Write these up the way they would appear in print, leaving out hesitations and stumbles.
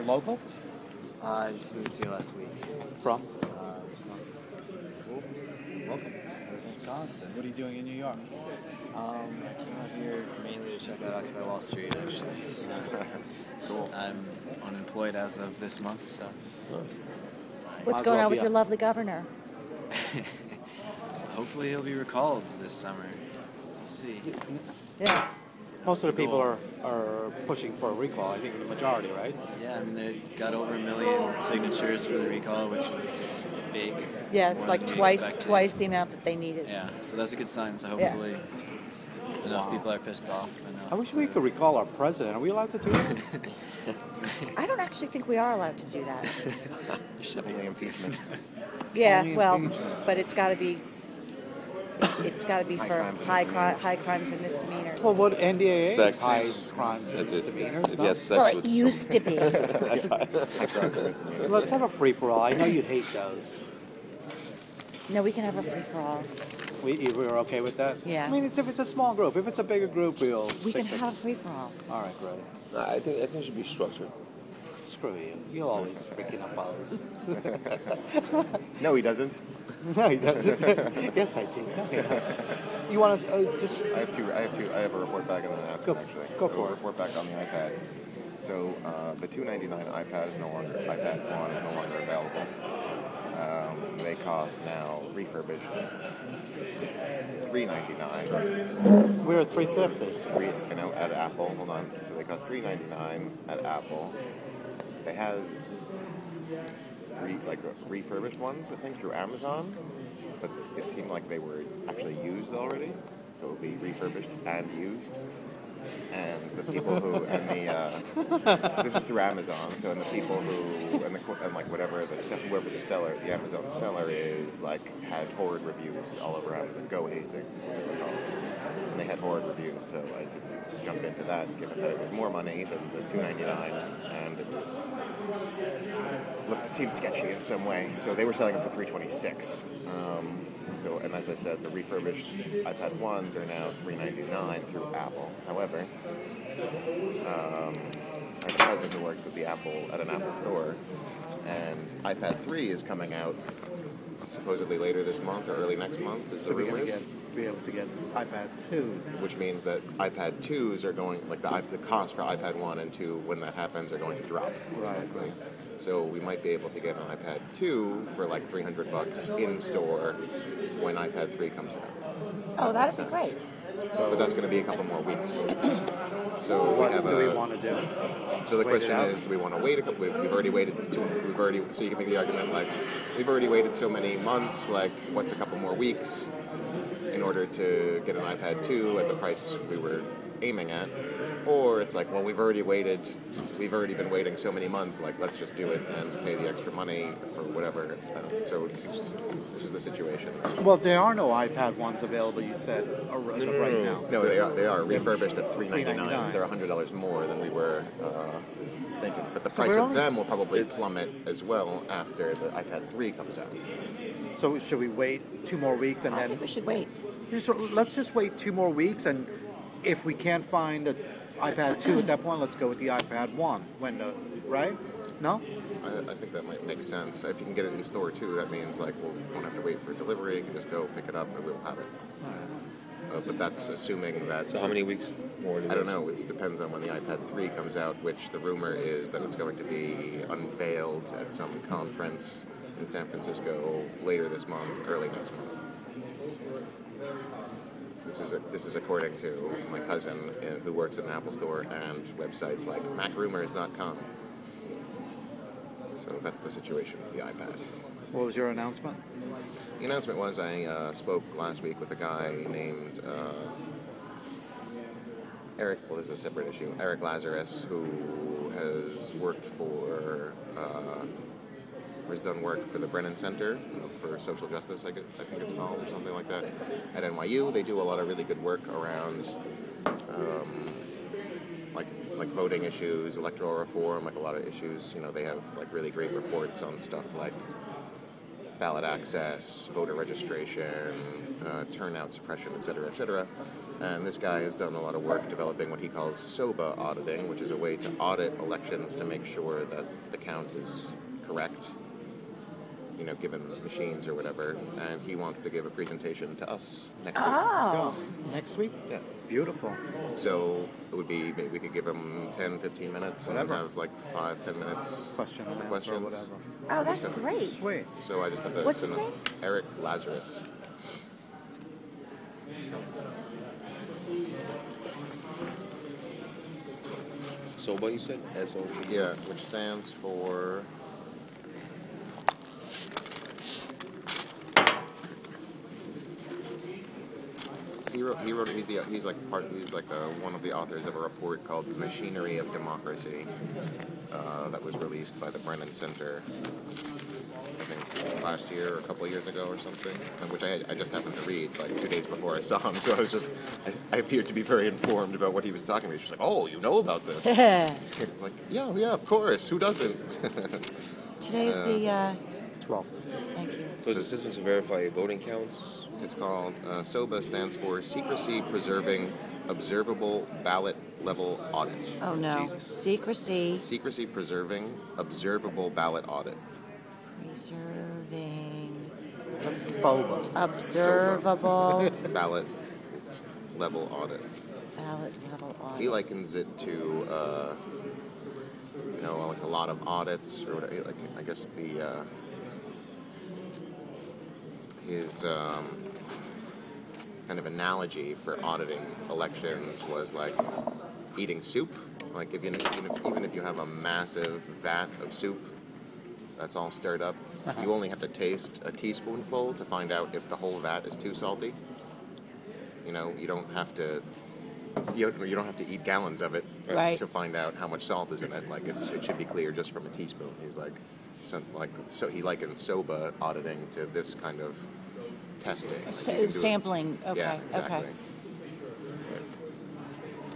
local? I just moved here last week. From? Wisconsin. Cool. Welcome. Wisconsin. What are you doing in New York? I came out here mainly to check out Occupy Wall Street, actually. So Cool. I'm unemployed as of this month, so. What's going on with your lovely governor? Hopefully he'll be recalled this summer. We'll see. Yeah. Most of the people are pushing for a recall. I think the majority, right? Yeah, I mean, they got over 1 million signatures for the recall, which was big. Yeah, More like than we twice expected. the amount that they needed. Yeah, so that's a good sign. So hopefully enough people are pissed off. I wish we could recall our president. Are we allowed to do that? I don't actually think we are allowed to do that. Only impeachment. Yeah, Only well, impeachment. but it's got to be. It's got to be for high crimes and misdemeanors. Well, what NDAA? Sex. High crimes and misdemeanors. No? Yes, sex Well, it with used to be. Let's have a free-for-all. I know you hate those. No, we can have a free-for-all. We're okay with that? Yeah. I mean, if it's a small group. If it's a bigger group, we'll We stick can to- have a free-for-all. All right, great. I think it should be structured. Screw you. You'll always freaking oppose. No, he doesn't. No, he doesn't. Yes, I do. You want to just... I have a report back on the announcement, actually. Go So for it. report back on the iPad. So the $299 iPad is no longer, iPad 1 is no longer available. They cost now refurbished $399. We're at 350. At Apple. Hold on. So they cost $399 at Apple. They have refurbished ones, I think, through Amazon, but it seemed like they were actually used already. So it would be refurbished and used. And the people who this is through Amazon. So and the people who whoever the seller, the Amazon seller is, had horrid reviews all over Amazon. Go Hastings is what they were called, and they had horrid reviews. So I didn't jump into that, given that it was more money than the $299, and it seemed sketchy in some way. So they were selling them for $326. And as I said, the refurbished iPad 1s are now $399 through Apple. However, I have a cousin who works at an Apple store, and iPad 3 is coming out supposedly later this month or early next month. Is So the we're going rumors. to be able to get iPad 2. Which means that iPad 2s are going, the cost for iPad 1 and 2 when that happens are going to drop, most likely. So we might be able to get an iPad 2 for like $300 in store when iPad 3 comes out. Oh, that'd be great. But that's going to be a couple more weeks. So What do we want to do? So the Wait question it out? is, do we want to wait a couple? We've already waited. So you can make the argument we've already waited so many months. What's a couple more weeks in order to get an iPad 2 at the price we were aiming at? Or it's we've already been waiting so many months, let's just do it and pay the extra money for whatever. So this is the situation. Well, there are no iPad 1s available, you said, as of right now. No, they are refurbished at $399. $399. They're $100 more than we were thinking. But the So price we're of only- them will probably plummet as well after the iPad 3 comes out. So should we wait 2 more weeks and I then... think we should wait. Let's just wait 2 more weeks, and if we can't find an iPad 2 at that point, let's go with the iPad 1 window, right? No? I think that might make sense. If you can get it in store too, that means we won't have to wait for delivery. You can just go pick it up and we'll have it. But that's assuming that... So how many weeks more? I don't know. It depends on when the iPad 3 comes out, which the rumor is that it's going to be unveiled at some conference in San Francisco later this month, early next month. This is according to my cousin who works at an Apple store and websites like macrumors.com. So that's the situation with the iPad. What was your announcement? The announcement was I spoke last week with a guy named Eric. Well, this is a separate issue. Eric Lazarus, who has worked for or has done work for the Brennan Center for Social Justice, I think it's called, or something like that, at NYU. They do a lot of really good work around like voting issues, electoral reform, a lot of issues. They have really great reports on stuff like ballot access, voter registration, turnout suppression, et cetera, et cetera. And this guy has done a lot of work developing what he calls SOBA auditing, which is a way to audit elections to make sure that the count is correct, given the machines or whatever. And he wants to give a presentation to us next week. Oh. Next week? Yeah. Beautiful. So it would be, maybe we could give him 10, 15 minutes Whatever. and have like 5, 10 minutes. Question and answer or questions. whatever. Oh, that's great. Sweet. So I just have to What's send his him name? Eric Lazarus. SOBA, you said? S-O-B? Yeah, which stands for... He wrote. He's like one of the authors of a report called "The Machinery of Democracy" that was released by the Brennan Center, I think last year or a couple of years ago or something, and which I just happened to read like 2 days before I saw him. So I appeared to be very informed about what he was talking about. She's like, "Oh, you know about this?" It's like, yeah, of course. Who doesn't? Today's the 12th. thank you. So it's a system to verify voting counts? It's called SOBA, stands for Secrecy Preserving Observable Ballot Level Audit. Oh no. Jesus. Secrecy Secrecy Preserving Observable Ballot Audit. preserving That's boba. observable Ballot Level Audit. ballot level audit. He likens it to, like a lot of audits, or whatever. Like, I guess his kind of analogy for auditing elections was like eating soup. Like even if you have a massive vat of soup that's all stirred up, you only have to taste a teaspoonful to find out if the whole vat is too salty. You don't have to. You don't have to eat gallons of it Right. to find out how much salt is in it. Like it should be clear just from a teaspoon. He's like, so he likens SOBA auditing to this kind of testing. Like you can do it- Sampling. Okay. Yeah, exactly. Okay.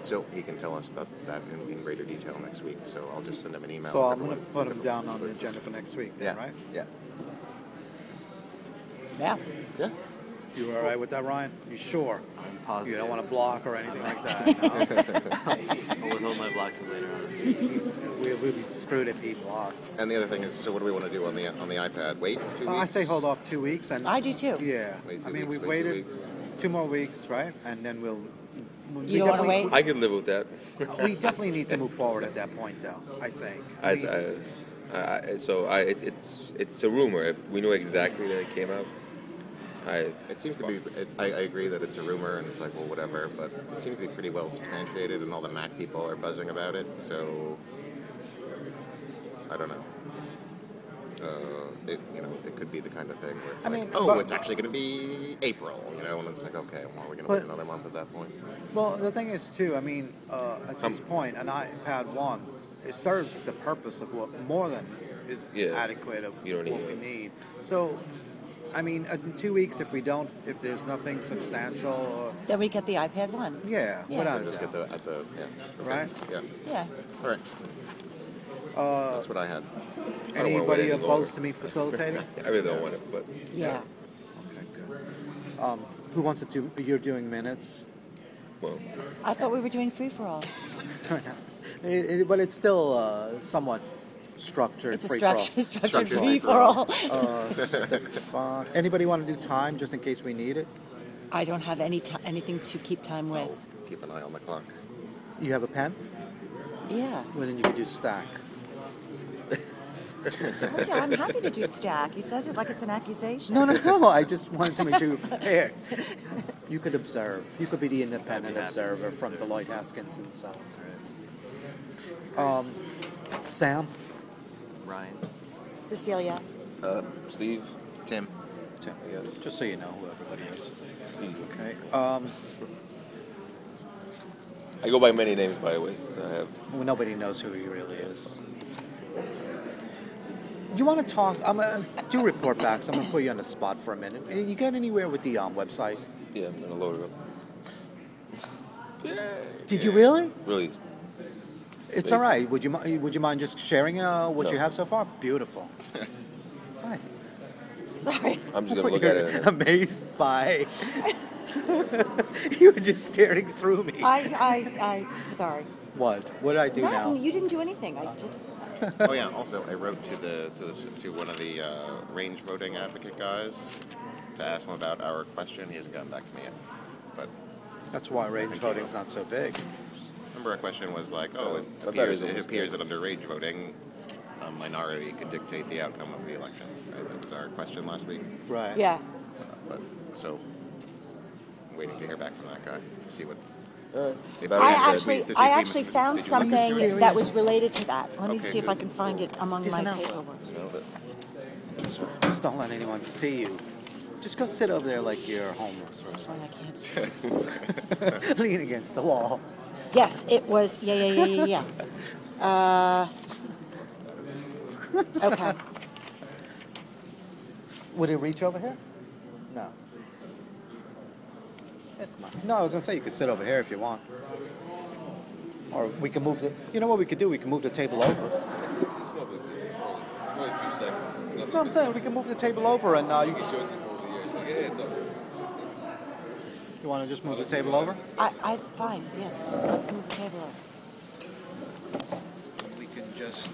So he can tell us about that in greater detail next week. So I'll just send him an email. So with I'm going to everyone. put him down on the agenda for next week, then, Yeah. right? Yeah. Yeah. Yeah. You all right with that, Ryan? You sure? I'm positive. You don't want to block or anything like that, I'll withhold my block till later on. no? We'll be screwed if he blocks. And the other thing is, so what do we want to do on the iPad? Wait 2 weeks? I say hold off 2 weeks. And I do too. Yeah. Wait 2 I mean, weeks, we've wait 2 waited weeks. 2 more weeks, right? And then we'll You don't wanna wait? I could live with that. We definitely need to move forward at that point, though, I think. I mean, It's a rumor. If we knew exactly that it came out, It seems to be. I agree that it's a rumor, and it's like, well, whatever. But it seems to be pretty well substantiated, and all the Mac people are buzzing about it. So I don't know. It could be the kind of thing where it's it's actually going to be April, and it's like, okay, well, we're going to wait another month at that point. well, the thing is, too, I mean, at this point, an iPad 1, it serves the purpose of what more than is adequate of You don't what need we it. need. So, I mean, in 2 weeks, if there's nothing substantial, or, Then we get the iPad 1. yeah, Yeah. without a Just get doubt. okay. Right? Yeah. Yeah. All right. That's what I had. don't wanna wait Anybody any opposed longer. to me facilitating? I really don't want it, but Yeah. Okay, good. Who wants to do? You're doing minutes, well, I thought we were doing free for all. but it's still somewhat structured. It's a free-for-all. structured Structured free for free-for-all. all. Stefan, anybody want to do time just in case we need it? I don't have anything to keep time with. Keep an eye on the clock. You have a pen? Yeah. Well, then you could do stack. Told you, I'm happy to do stack. He says it like it's an accusation. No. I just wanted to make sure you were prepared. You could observe. You could be the independent observer from Deloitte Haskins and Sons. Sam? Ryan. Cecilia. Steve, Tim. Tim, just so you know who everybody is. Okay. I go by many names, by the way. Well, nobody knows who he really is. You want to talk? I'm going to do report backs. I'm going to put you on the spot for a minute. You got anywhere with the website? Yeah, I'm gonna load it up. Did you really? Really, It's all right. Would you mind just sharing what No. you have so far? Beautiful. Hi. Sorry. I'm just gonna look at it. And Amazed by You were just staring through me. Sorry. What? What did I do now? You didn't do anything. I just. Oh yeah. Also, I wrote to one of the range voting advocate guys to ask him about our question. He hasn't gotten back to me yet. But That's why range voting's not so big. remember, our question was like, it appears that under range voting, a minority could dictate the outcome of the election. Right? That was our question last week. Right. Yeah. So, I'm waiting to hear back from that guy to see what. If I we- actually found did you look into something it? that was related to that. Let me Okay, see if I good. can find it among my Isn't that- paperwork. Just don't let anyone see you. Just go sit over there like you're homeless or Sorry, I can't see. something. Lean against the wall. Yes, it was. Yeah. Okay. Would it reach over here? No. No, I was gonna say you could sit over here if you want. Or we can move the. You know what we could do? We can move the table over. It's no big deal. It's only a few seconds. It's nothing. No, I'm saying we can move the table over and you You can show it to you from over here. Yeah, it's up. You want to just move the table over? I fine. Yes. Let's move the table over. We can just.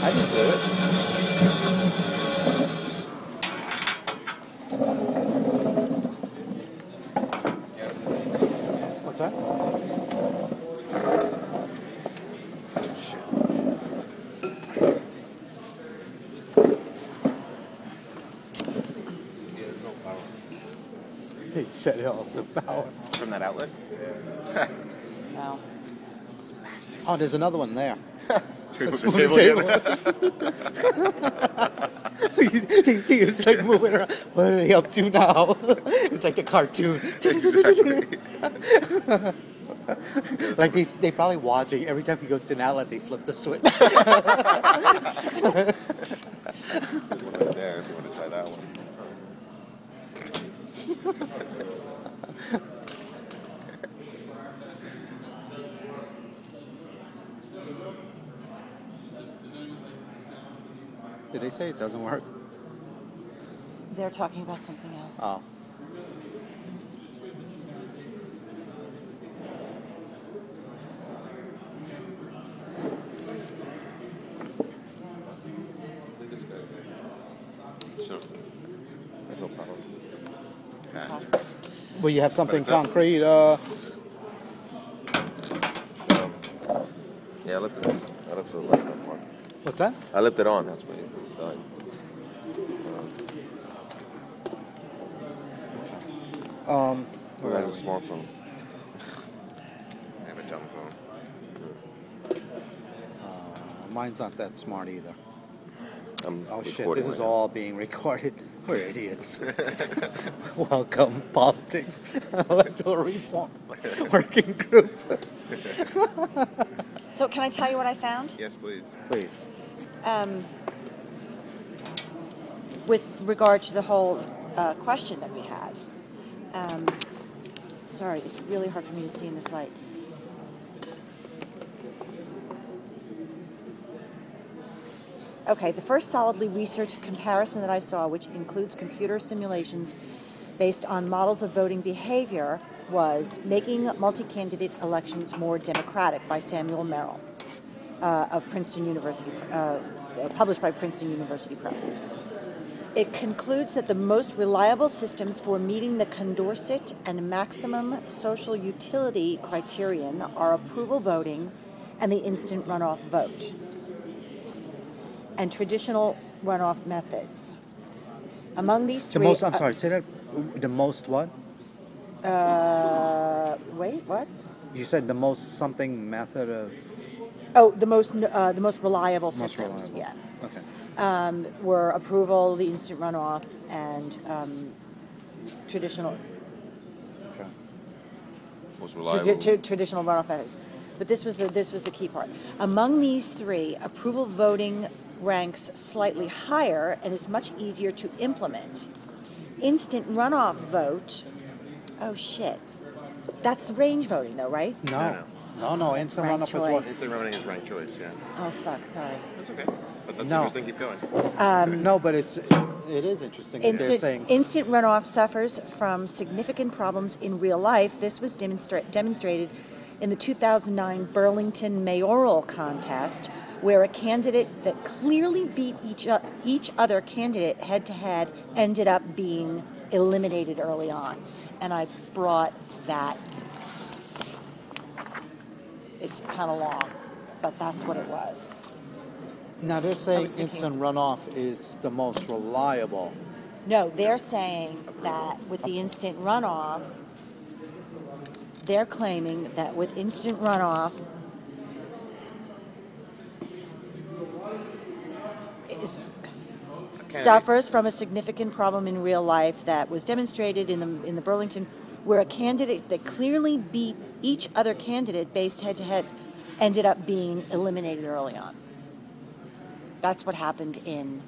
I can do it. What's that? He set it off the power. From that outlet. No. Oh, there's another one there. Should we Let's move move the table again? You see, it's like moving around. What are they up to now? It's like the cartoon. Like they probably watching. Every time he goes to an outlet, they flip the switch. There's one right there if you want to try that one. Did they say it doesn't work? They're talking about something else. Oh. Sure. There's no problem. Well, you have something But it's up. concrete. Yeah, I left the lights up on. What's that? I left it on. That's when it died. Who has a smartphone? I have a dumb phone. Mine's not that smart either. I'm Oh shit! recording This is right now. all being recorded. We're idiots. Welcome, politics, electoral reform working group. So can I tell you what I found? Yes, please. Please. With regard to the whole question that we had. Sorry, it's really hard for me to see in this light. Okay, the first solidly researched comparison that I saw, which includes computer simulations based on models of voting behavior, was Making Multi-Candidate Elections More Democratic by Samuel Merrill of Princeton University, published by Princeton University Press. It concludes that the most reliable systems for meeting the Condorcet and maximum social utility criterion are approval voting and the instant runoff vote, and traditional runoff methods. Among these three... I'm sorry, say that. The most what? Wait, what? You said the most something method of... Oh, the most reliable Most systems, reliable. yeah. Okay. Were approval, the instant runoff, and traditional Okay. Most reliable. traditional runoff methods. But this was the key part. Among these three, approval voting ranks slightly higher and is much easier to implement. Instant runoff vote. Oh shit. That's range voting, though, right? No. Instant Ranked runoff is what? choice. Instant voting is right choice, yeah. Oh fuck, sorry. That's okay. But that's No. interesting. Keep going. No, but it is interesting that they're saying Instant runoff suffers from significant problems in real life. This was demonstrated in the 2009 Burlington mayoral contest, where a candidate that clearly beat each other candidate head-to-head ended up being eliminated early on. And I brought that. It's kind of long, but that's what it was. now they're saying thinking- instant runoff is the most reliable. No, they're saying that with the instant runoff, they're claiming that with instant runoff, suffers from a significant problem in real life that was demonstrated in the Burlington, where a candidate that clearly beat each other candidate based head to head ended up being eliminated early on. That's what happened in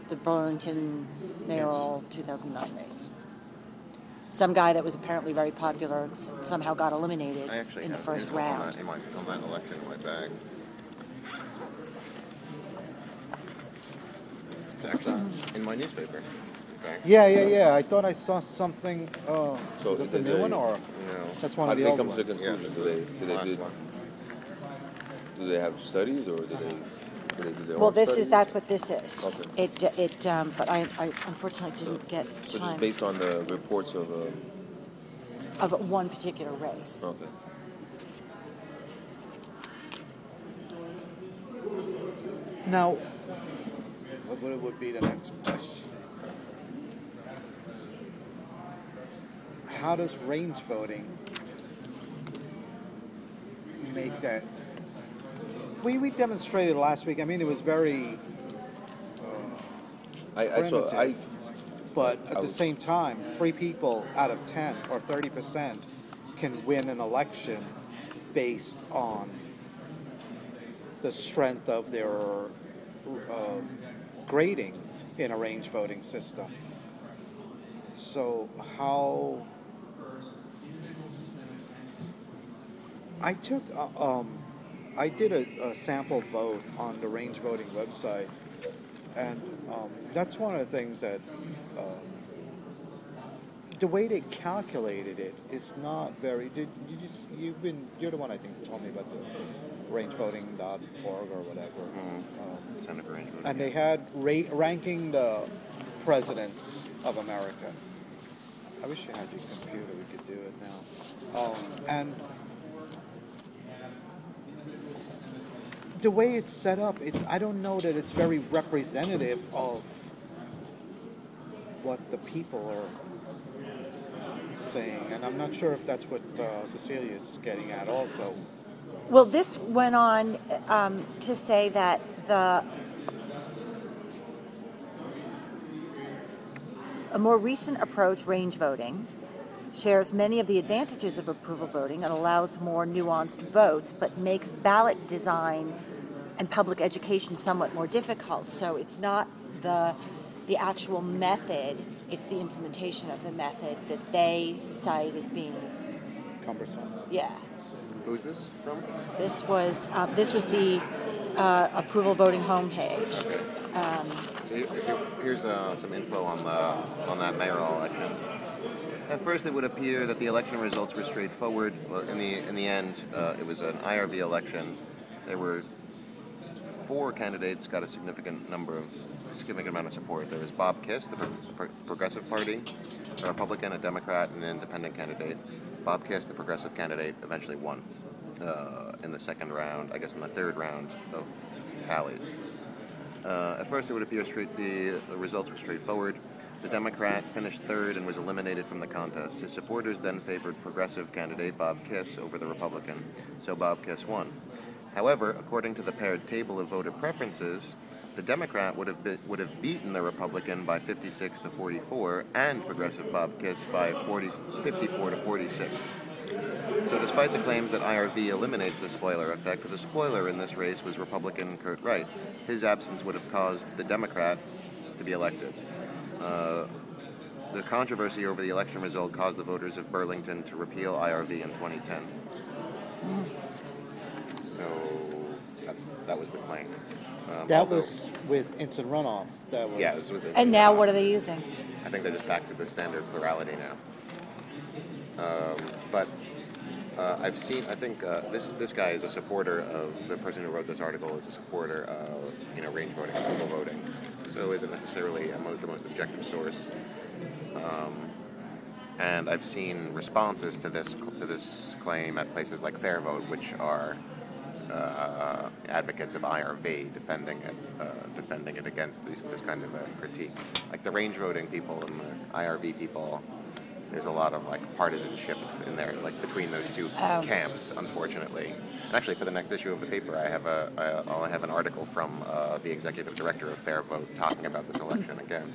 the Burlington mayoral 2009 race. Some guy that was apparently very popular somehow got eliminated I actually in the have first info on round. that, on that election in my bag. It's actually in my newspaper. Okay. Yeah. I thought I saw something. So Is it the did new they- one or No. that's one How of did the they old come to ones? the conclusion? Do they have studies or do they do their Well, own studies? that's what this is. Okay. But I unfortunately didn't get So time just based on the reports of of one particular race. okay. Now, what would be the next question? How does range voting make that? We demonstrated last week. I mean, it was very primitive. But at the same time, 3 people out of 10 or 30% can win an election based on the strength of their grading in a range voting system. So how I took I did a sample vote on the range voting website, and that's one of the things that the way they calculated it is not very. You're the one I think that told me about the rangevoting.org or whatever. Center for range voting. And they had ranking the presidents of America. I wish you had your computer. We could do it now. And the way it's set up, I don't know that it's very representative of what the people are saying. And I'm not sure if that's what Cecilia is getting at also. Well, this went on to say that a more recent approach, range voting, shares many of the advantages of approval voting and allows more nuanced votes, but makes ballot design and public education somewhat more difficult. So it's not the actual method, it's the implementation of the method that they cite as being Cumbersome. Yeah. Who's this from? This was the approval voting homepage. So here's some info on that mayoral election. At first, it would appear that the election results were straightforward. Well, in the end, it was an IRV election. There were 4 candidates got a significant amount of support. There was Bob Kiss, the Progressive Party, a Republican, a Democrat, and an independent candidate. Bob Kiss, the Progressive candidate, eventually won in the second round, I guess in the third round of tallies. At first, it would appear the results were straightforward. The Democrat finished third and was eliminated from the contest. His supporters then favored Progressive candidate Bob Kiss over the Republican, so Bob Kiss won. However, according to the paired table of voter preferences, the Democrat would have beaten the Republican by 56 to 44 and Progressive Bob Kiss by 54 to 46. So despite the claims that IRV eliminates the spoiler effect, the spoiler in this race was Republican Kurt Wright. His absence would have caused the Democrat to be elected. The controversy over the election result caused the voters of Burlington to repeal IRV in 2010. So That was the claim. That Although- was with instant runoff. That was. Yeah, it was with And now what are they using? I think they're just back to the standard plurality now. But I've seen. I think this guy is a supporter of the person who wrote this article is a supporter of range voting, approval voting. So isn't necessarily the most objective source. And I've seen responses to this claim at places like Fair Vote, which are advocates of IRV, defending it against this kind of a critique. Like the range voting people and the IRV people, there's a lot of partisanship in there, between those two camps, unfortunately. And actually, for the next issue of the paper, I'll have an article from the executive director of Fair Vote talking about this election again.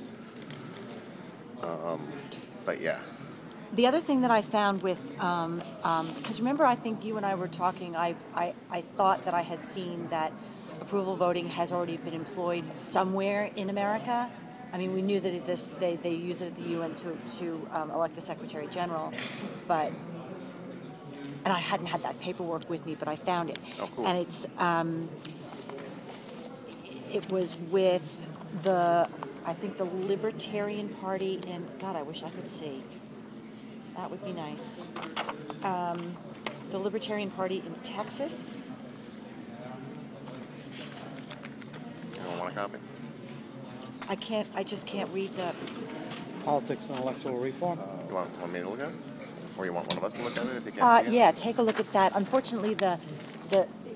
But yeah. The other thing that I found with, because remember, I think you and I were talking, I thought that I had seen that approval voting has already been employed somewhere in America. I mean, we knew that they use it at the UN to elect the Secretary General, and I hadn't had that paperwork with me, but I found it. Oh, cool. And it was with I think the Libertarian Party in, God, I wish I could see. That would be nice. The Libertarian Party in Texas. Anyone want a copy? I just can't read the. Politics and electoral reform. You want me to look at it? Or you want one of us to look at it if you can't see it? Yeah, take a look at that. Unfortunately,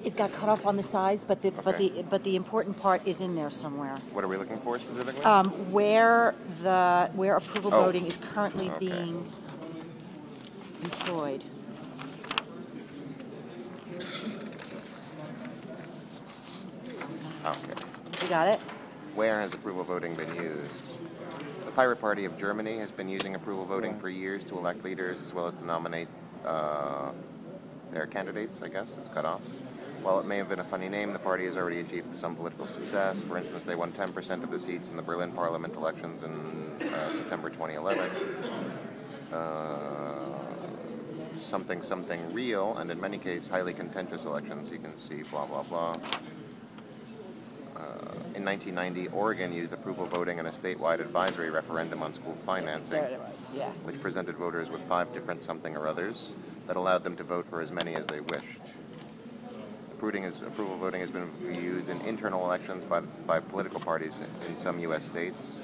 it got cut off on the sides, but the important part is in there somewhere. What are we looking for specifically? Where approval voting is currently Okay. being employed. Okay. You got it? Where has approval voting been used? The Pirate Party of Germany has been using approval voting for years to elect leaders as well as to nominate their candidates, I guess. It's cut off. While it may have been a funny name, the party has already achieved some political success. For instance, they won 10% of the seats in the Berlin Parliament elections in September 2011. Something real, and in many cases, highly contentious elections. You can see blah, blah, blah. In 1990, Oregon used approval voting in a statewide advisory referendum on school financing, There it was. Yeah. which presented voters with 5 different something or others that allowed them to vote for as many as they wished. Approval voting has been used in internal elections by political parties in some U.S. states,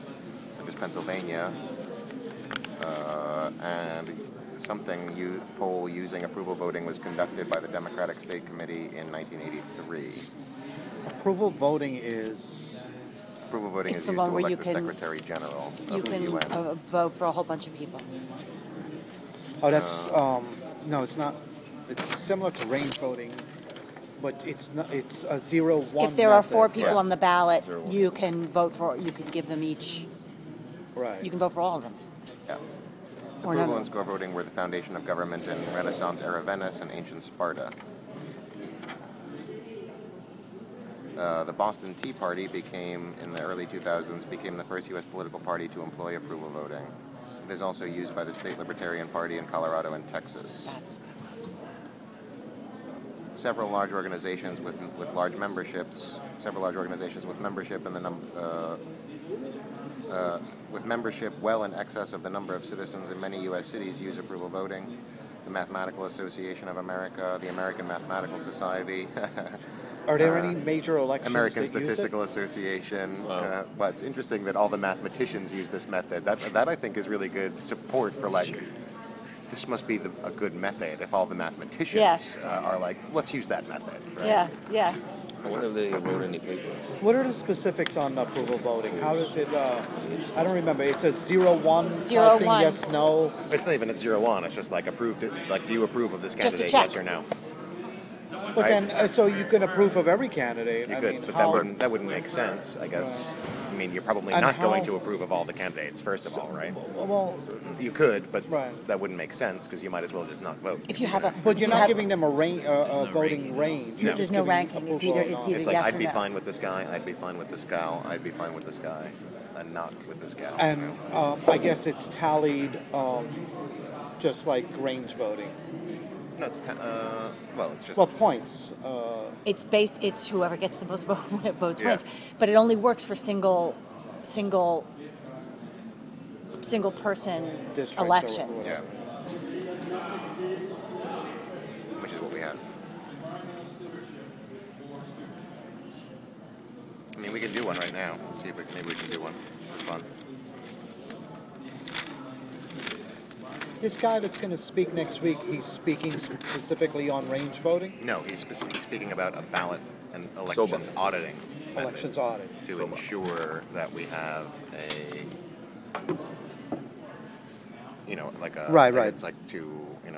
such as Pennsylvania, and poll using approval voting was conducted by the Democratic State Committee in 1983. Approval voting is. Approval voting It's is the used one to where elect you the can- Secretary General You of the can UN. vote for a whole bunch of people. Oh, that's no, it's not. It's similar to range voting, but it's not. It's a 0-1. If there are method. 4 people Yeah. on the ballot, 0-1. you can vote for. You can give them each. Right. You can vote for all of them. Yeah. Or Approval none. and score voting were the foundation of government in Renaissance-era Venice and ancient Sparta. The Boston Tea Party in the early 2000s, became the first U.S. political party to employ approval voting. It is also used by the State Libertarian Party in Colorado and Texas. That's Several large organizations with large memberships, in the with membership well in excess of the number of citizens in many U.S. cities use approval voting. The Mathematical Association of America, the American Mathematical Society, Are there any major elections American that use Statistical Association. But it's interesting that all the mathematicians use this method. That I think is really good support for this must be a good method if all the mathematicians are like, let's use that method. Right? yeah. When have they wrote any papers? What are the specifics on approval voting? How does it? I don't remember. It's a 0-1 type thing. 0-1. Yes, no. It's not even a 0-1. It's just like approved. Do you approve of this Just a candidate? check. Yes or no? But Right. then, so you can approve of every candidate. You I could, mean, but how? that wouldn't make sense, I guess. I mean, you're probably And not going how- to approve of all the candidates, first of all, right? Well, You could, but Right. that wouldn't make sense because you might as well just not vote. If you have a. but if you're you not have- giving them a voting range. You're There's just no giving ranking. It's approval either- or it's not. either- It's like, yes I'd or be no. fine with this guy, I'd be fine with this gal, I'd be fine with this guy, and not with this gal. And I guess it's tallied just like range voting. No, it's well, it's just Well, points. It's whoever gets the most votes Yeah. wins. But it only works for single person District or elections. yeah, which is what we have. I mean, we can do one right now. Let's see if maybe we can do one. It's fun. This guy that's going to speak next week, he's speaking specifically on range voting, No, he's speaking about a ballot and elections auditing method elections audit. to ensure that we have a, like a Right, like right. It's like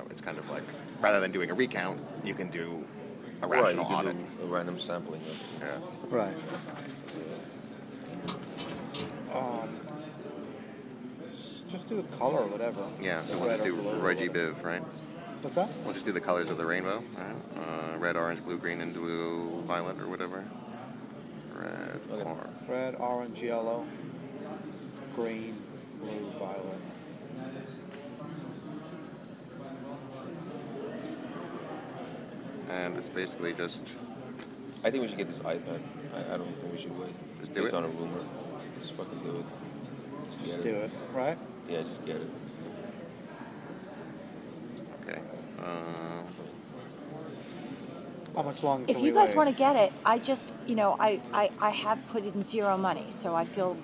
it's kind of like rather than doing a recount, you can do a Right, rational you can audit. do a random sampling. Yeah. Right. Just do a color or whatever. Yeah, so we'll Red just or do blue. Reggie Biv, right? What's that? We'll just do the colors of the rainbow. All right? Red, orange, blue, green, and blue, violet, or whatever. Red, Okay. Red, orange, yellow, green, blue, violet. and it's basically just I think we should get this iPad. I don't think we should wait. Just do Based it? on a rumor. Just fucking do it. Just get do it, right? Yeah, just get it. okay. How much longer If can you we guys wait? want to get it, I just, I have put in zero money, so I feel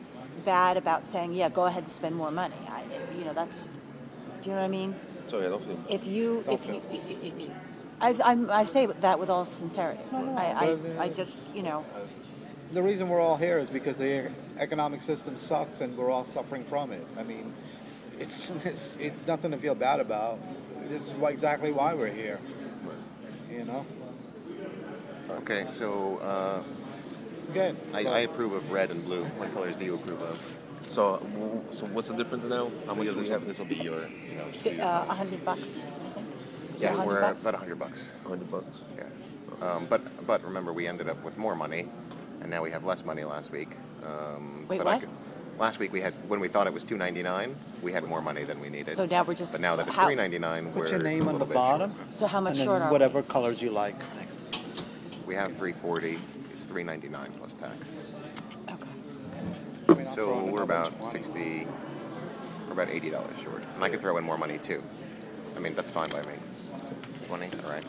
bad about saying, yeah, go ahead and spend more money. That's, do you know what I mean? So yeah, don't feel. I say that with all sincerity. I just, The reason we're all here is because the economic system sucks and we're all suffering from it. I mean, it's nothing to feel bad about. This is exactly why we're here. You know? Okay, so Good. I approve of red and blue. What colors do you approve of? So what's the difference now? How much do we have? This will be your, just $100, I think. Is it yeah, $100? we're about $100. $100. Yeah. But remember, we ended up with more money, and now we have less money last week. Wait, but what? Last week when we thought it was $2.99, we had more money than we needed. So now we're just. But now that it's how- $3.99, Put we're your name a on the little bit bottom. short. So how much And then short are whatever colors you like. We have $3.40. It's $3.99 plus tax. we? Okay. I mean, I'll So throw in we're another about 20. we're about $80 short. And I could throw in more money too. I mean, that's fine by me. 20, all right.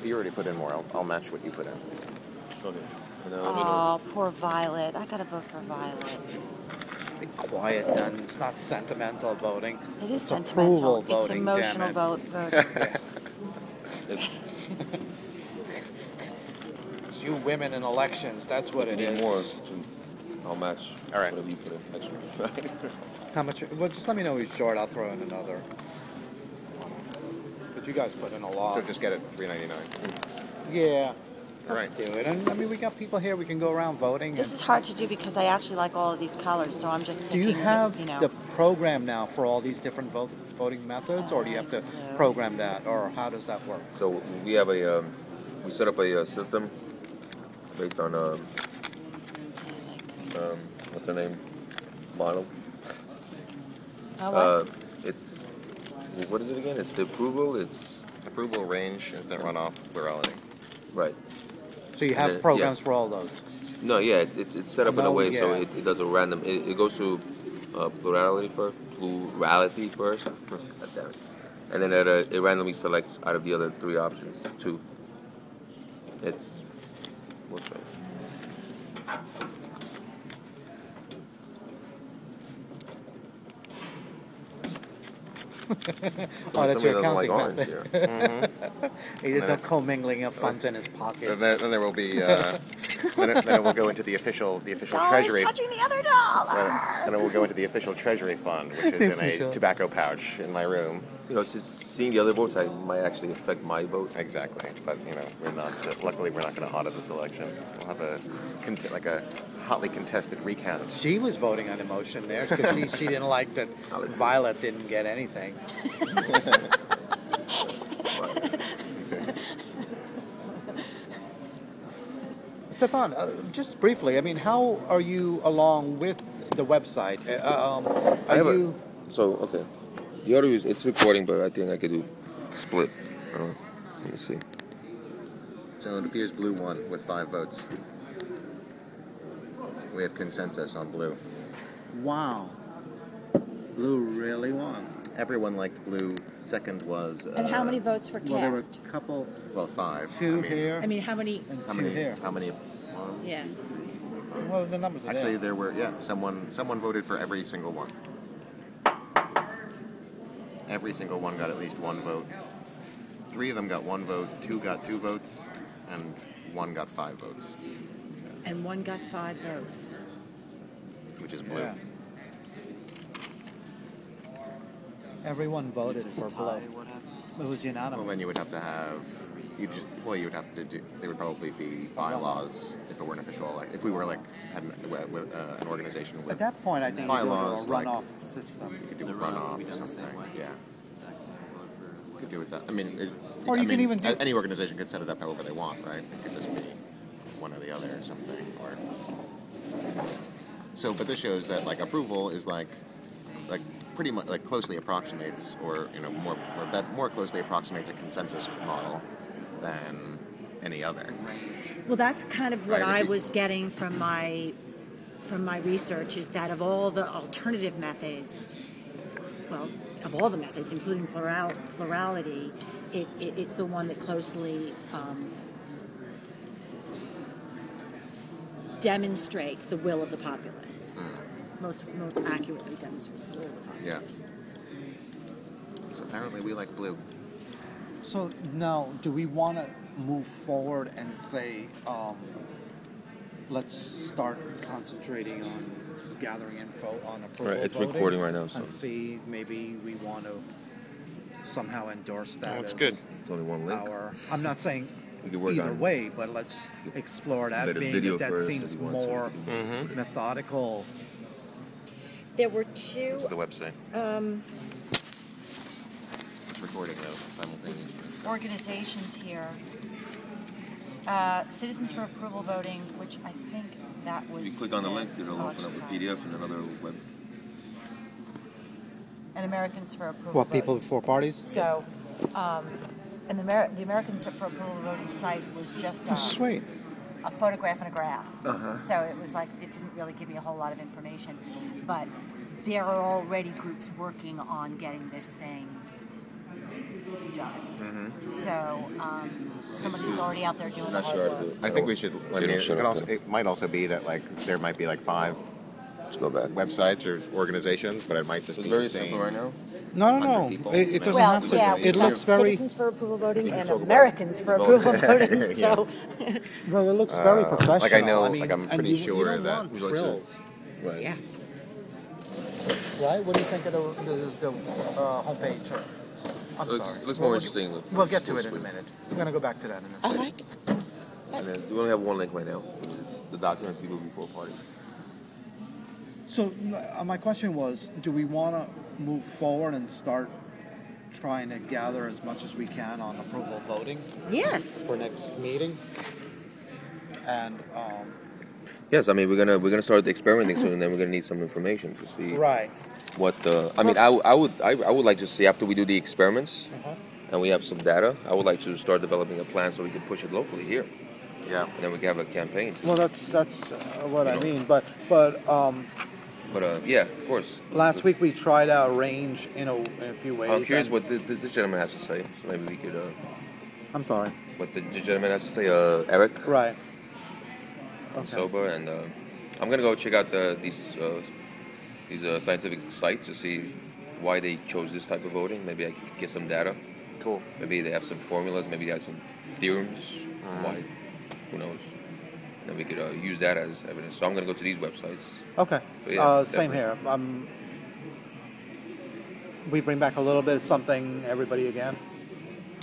You already put in more. I'll match what you put in. Okay. And then let me know. Oh, poor Violet. I gotta vote for Violet. Be quiet, then. It's not sentimental voting. It is It's sentimental. approval voting, it's damn emotional it. voting. If It's you women in elections. That's what it you need is. more, I'll match. All right. Whatever you put in extra. How much? Well, just let me know who's short. I'll throw in another. But you guys put in a lot. So just get it $3.99. Yeah. All Let's right. do it. And I mean, we got people here. We can go around voting. This is hard to do because I actually like all of these colors, so I'm just Do picking. you have you know. the program now for all these different voting methods, or do you have to No. program that, or how does that work? So we have we set up a system based on what's her name, model. Oh, what? It's what is it again? It's the approval. It's Approval, range, instant runoff, plurality. right. So you And have then- programs yeah. for all those. No, yeah, it's set up in a No, way so yeah. it does a random. It goes through plurality first, God damn it. And then it randomly selects out of the other three options two. It's what's right. Oh, that's Somebody your doesn't like accounting orange method. here. There's no commingling of funds in his And pockets. then there will be then it will go into the official Dollar's treasury. touching the other dollar. Then it will go into the official treasury fund, which is in a Official. tobacco pouch in my room. Just seeing the other votes, I might actually affect my vote. Exactly, but we're not. Luckily, we're not going to audit this election. We'll have a hotly contested recount. She was voting on emotion there because she didn't like that Violet didn't get anything. Stefan, just briefly, I mean, how are you along with the website? I have Are you? So okay, the audio it's recording, but I think I could do split. Let me see. So it appears blue won with 5 votes. We have consensus on blue. Wow. Blue really won. Everyone liked blue. Second was. And how many votes were Well, there were cast? a couple, Well, 5. two here I mean, how many? and How two many? here. How many? Yeah. Well, the numbers are Actually, there. there were. Yeah, someone voted for every single one. Every single one got at least 1 vote. 3 of them got 1 vote. 2 got 2 votes, and 1 got 5 votes, And one got 5 votes. which is blue. Yeah. Everyone voted for blue. What happens? It was unanimous. Well, then you would have to have. You would have to do. There would probably be bylaws if it were an official. Like, if we were like had an organization with At that point, I think you go to a bylaws, like- runoff system. you could do The a runoff runoff would be or done the something. same way. Yeah, Exact same vote for. could do it that. I mean, Or you can even do- any organization could set it up however they want, right? It could just be one or the other or something. Or so, but this shows that like approval is like pretty much like closely approximates, or more closely approximates a consensus model than any other. Well, that's kind of what Right, I if you- was getting from my research, is that of all the alternative methods, well, of all the methods, including plurality, it's the one that closely demonstrates the will of the populace. Most accurately demonstrates the will of the populace. So apparently we like blue. So now, do we want to move forward and say, let's start concentrating on gathering info on approval Right, it's voting recording right now, so and see maybe we want to somehow endorse that That's as good. It's only one link. I'm not saying We could work either on way, but let's explore that, better being video that first seems if you want more to. methodical. There were two. What's the website? It's recording though simultaneously. Organizations here. Citizens for Approval Voting, which I think that was. If you click on the link, this it'll open up a election PDF time. and another web. And Americans for Approval What, Voting. people before parties? So, and the Americans for Approval Voting site was just Sweet. a photograph and a graph. So it was like, it didn't really give me a whole lot of information. But there are already groups working on getting this thing done. So somebody's already out there doing the Not hard sure how work. to do it. I think we should. I mean, Shut up, it might also be that like there might be like 5 Let's go back. websites or organizations, but it might just It's be very the same. simple right now. No, 100 people. It doesn't Well, have to. yeah, It we've looks got very Citizens for Approval Voting and talk about Americans for Approval Voting. Yeah. So well. It looks very professional. like I know- mean, like I'm and pretty you sure don't that- want Would you like frills, Right. yeah. right? What do you think of the homepage? I'm It looks, sorry. it looks We'll- more interesting. We'll get to Full it in a screen. minute. We're gonna go back to that in a I second. like it. And then we only have one link right now. It's the document people before party. So my question was, do we want to move forward and start trying to gather as much as we can on approval voting Yes. for next meeting? And Yes, I mean we're gonna start experimenting soon, and then we're gonna need some information to see right, what the. I mean, I would like to see after we do the experiments and we have some data. I would like to start developing a plan so we can push it locally here, Yeah. and then we can have a campaign. well, that's what I You know. mean. But But yeah, of course. last week we tried out range in a few ways. I'm curious and- what this gentleman has to say. So maybe we could. I'm sorry. What the gentleman has to say, Eric Right. Okay. Soba, and I'm gonna go check out these scientific sites to see why they chose this type of voting. Maybe I could get some data. Cool. Maybe they have some formulas. Maybe they have some theorems. Why? Who knows? And then we could use that as evidence. So I'm gonna go to these websites. Okay. So, yeah, Same here. We bring back a little bit of something, everybody again.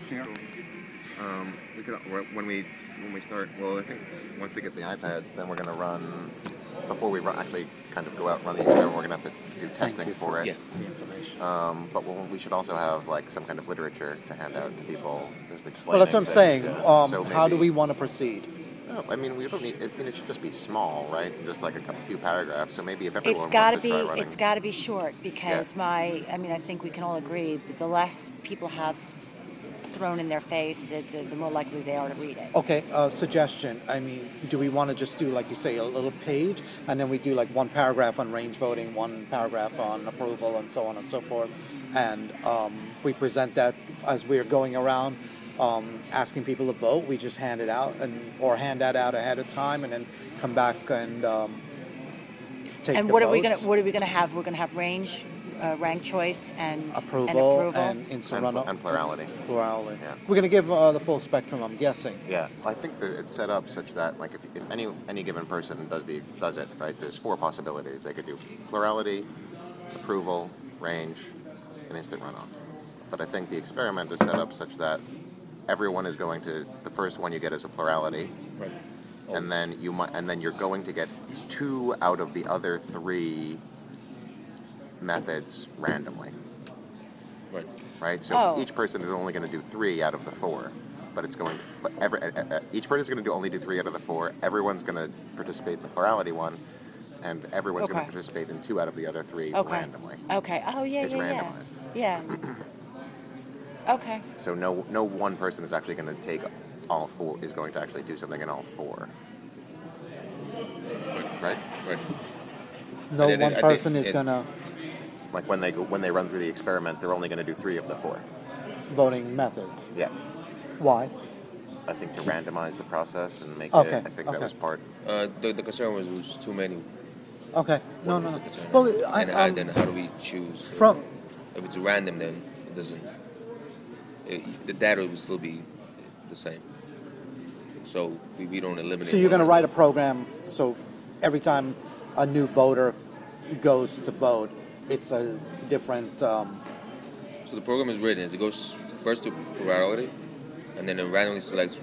Sure. We could when we start. Well, I think once we get the iPad, then we're gonna run. Before we actually kind of go out and run the experiment, we're gonna have to do testing for it. Yeah. The information. But we should also have like some kind of literature to hand out to people, just explaining. Well, that's what I'm that, saying. so How do maybe- we want to proceed? No, I mean, we don't need. I mean, it should just be small, right? Just like a few paragraphs. So maybe if everyone It's got to wants to be. try running, It's got to be short because Yeah. I mean, I think we can all agree that the less people have thrown in their face, the more likely they are to read it. Okay, suggestion. I mean, do we want to just do, like you say, a little page, and then we do like one paragraph on range voting, one paragraph on approval, and so on and so forth, and we present that as we're going around asking people to vote. We just hand it out, or hand that out ahead of time, and then come back and take And the what votes. are we gonna have? We're gonna have range, rank choice, and Approval and instant runoff. And plurality. Plurality. Yeah. We're going to give the full spectrum, I'm guessing. Yeah, I think that it's set up such that, like, if any given person does it, right? There's 4 possibilities. They could do plurality, approval, range, and instant runoff. But I think the experiment is set up such that everyone is going to, the first one you get is a plurality, Right. and then you're going to get 2 out of the other 3 methods randomly. Right. Right? So Oh. each person is only going to do 3 out of the 4, but it's going. But each person is going to only do 3 out of the 4. Everyone's going to participate in the plurality one, and everyone's going Okay. to participate in 2 out of the other 3 Okay. randomly. Okay. Oh yeah, It's yeah, randomized. yeah. Yeah. Okay. So no one person is actually going to take all 4. Is going to actually do something in all 4. Right? Right. No I think- one I think person is it- going to Like when they run through the experiment, they're only going to do 3 of the 4. voting methods. Yeah. Why? I think to randomize the process and make Okay, it. I think that okay. was part. The concern was too many. Okay. No, no, Was no. the concern. Well, and then how do we choose? from If it's random, then it doesn't. The data will still be the same. So we don't eliminate. so you're going to one. write a program so every time a new voter goes to vote, it's a different. So the program is written. It goes first to plurality, and then it randomly selects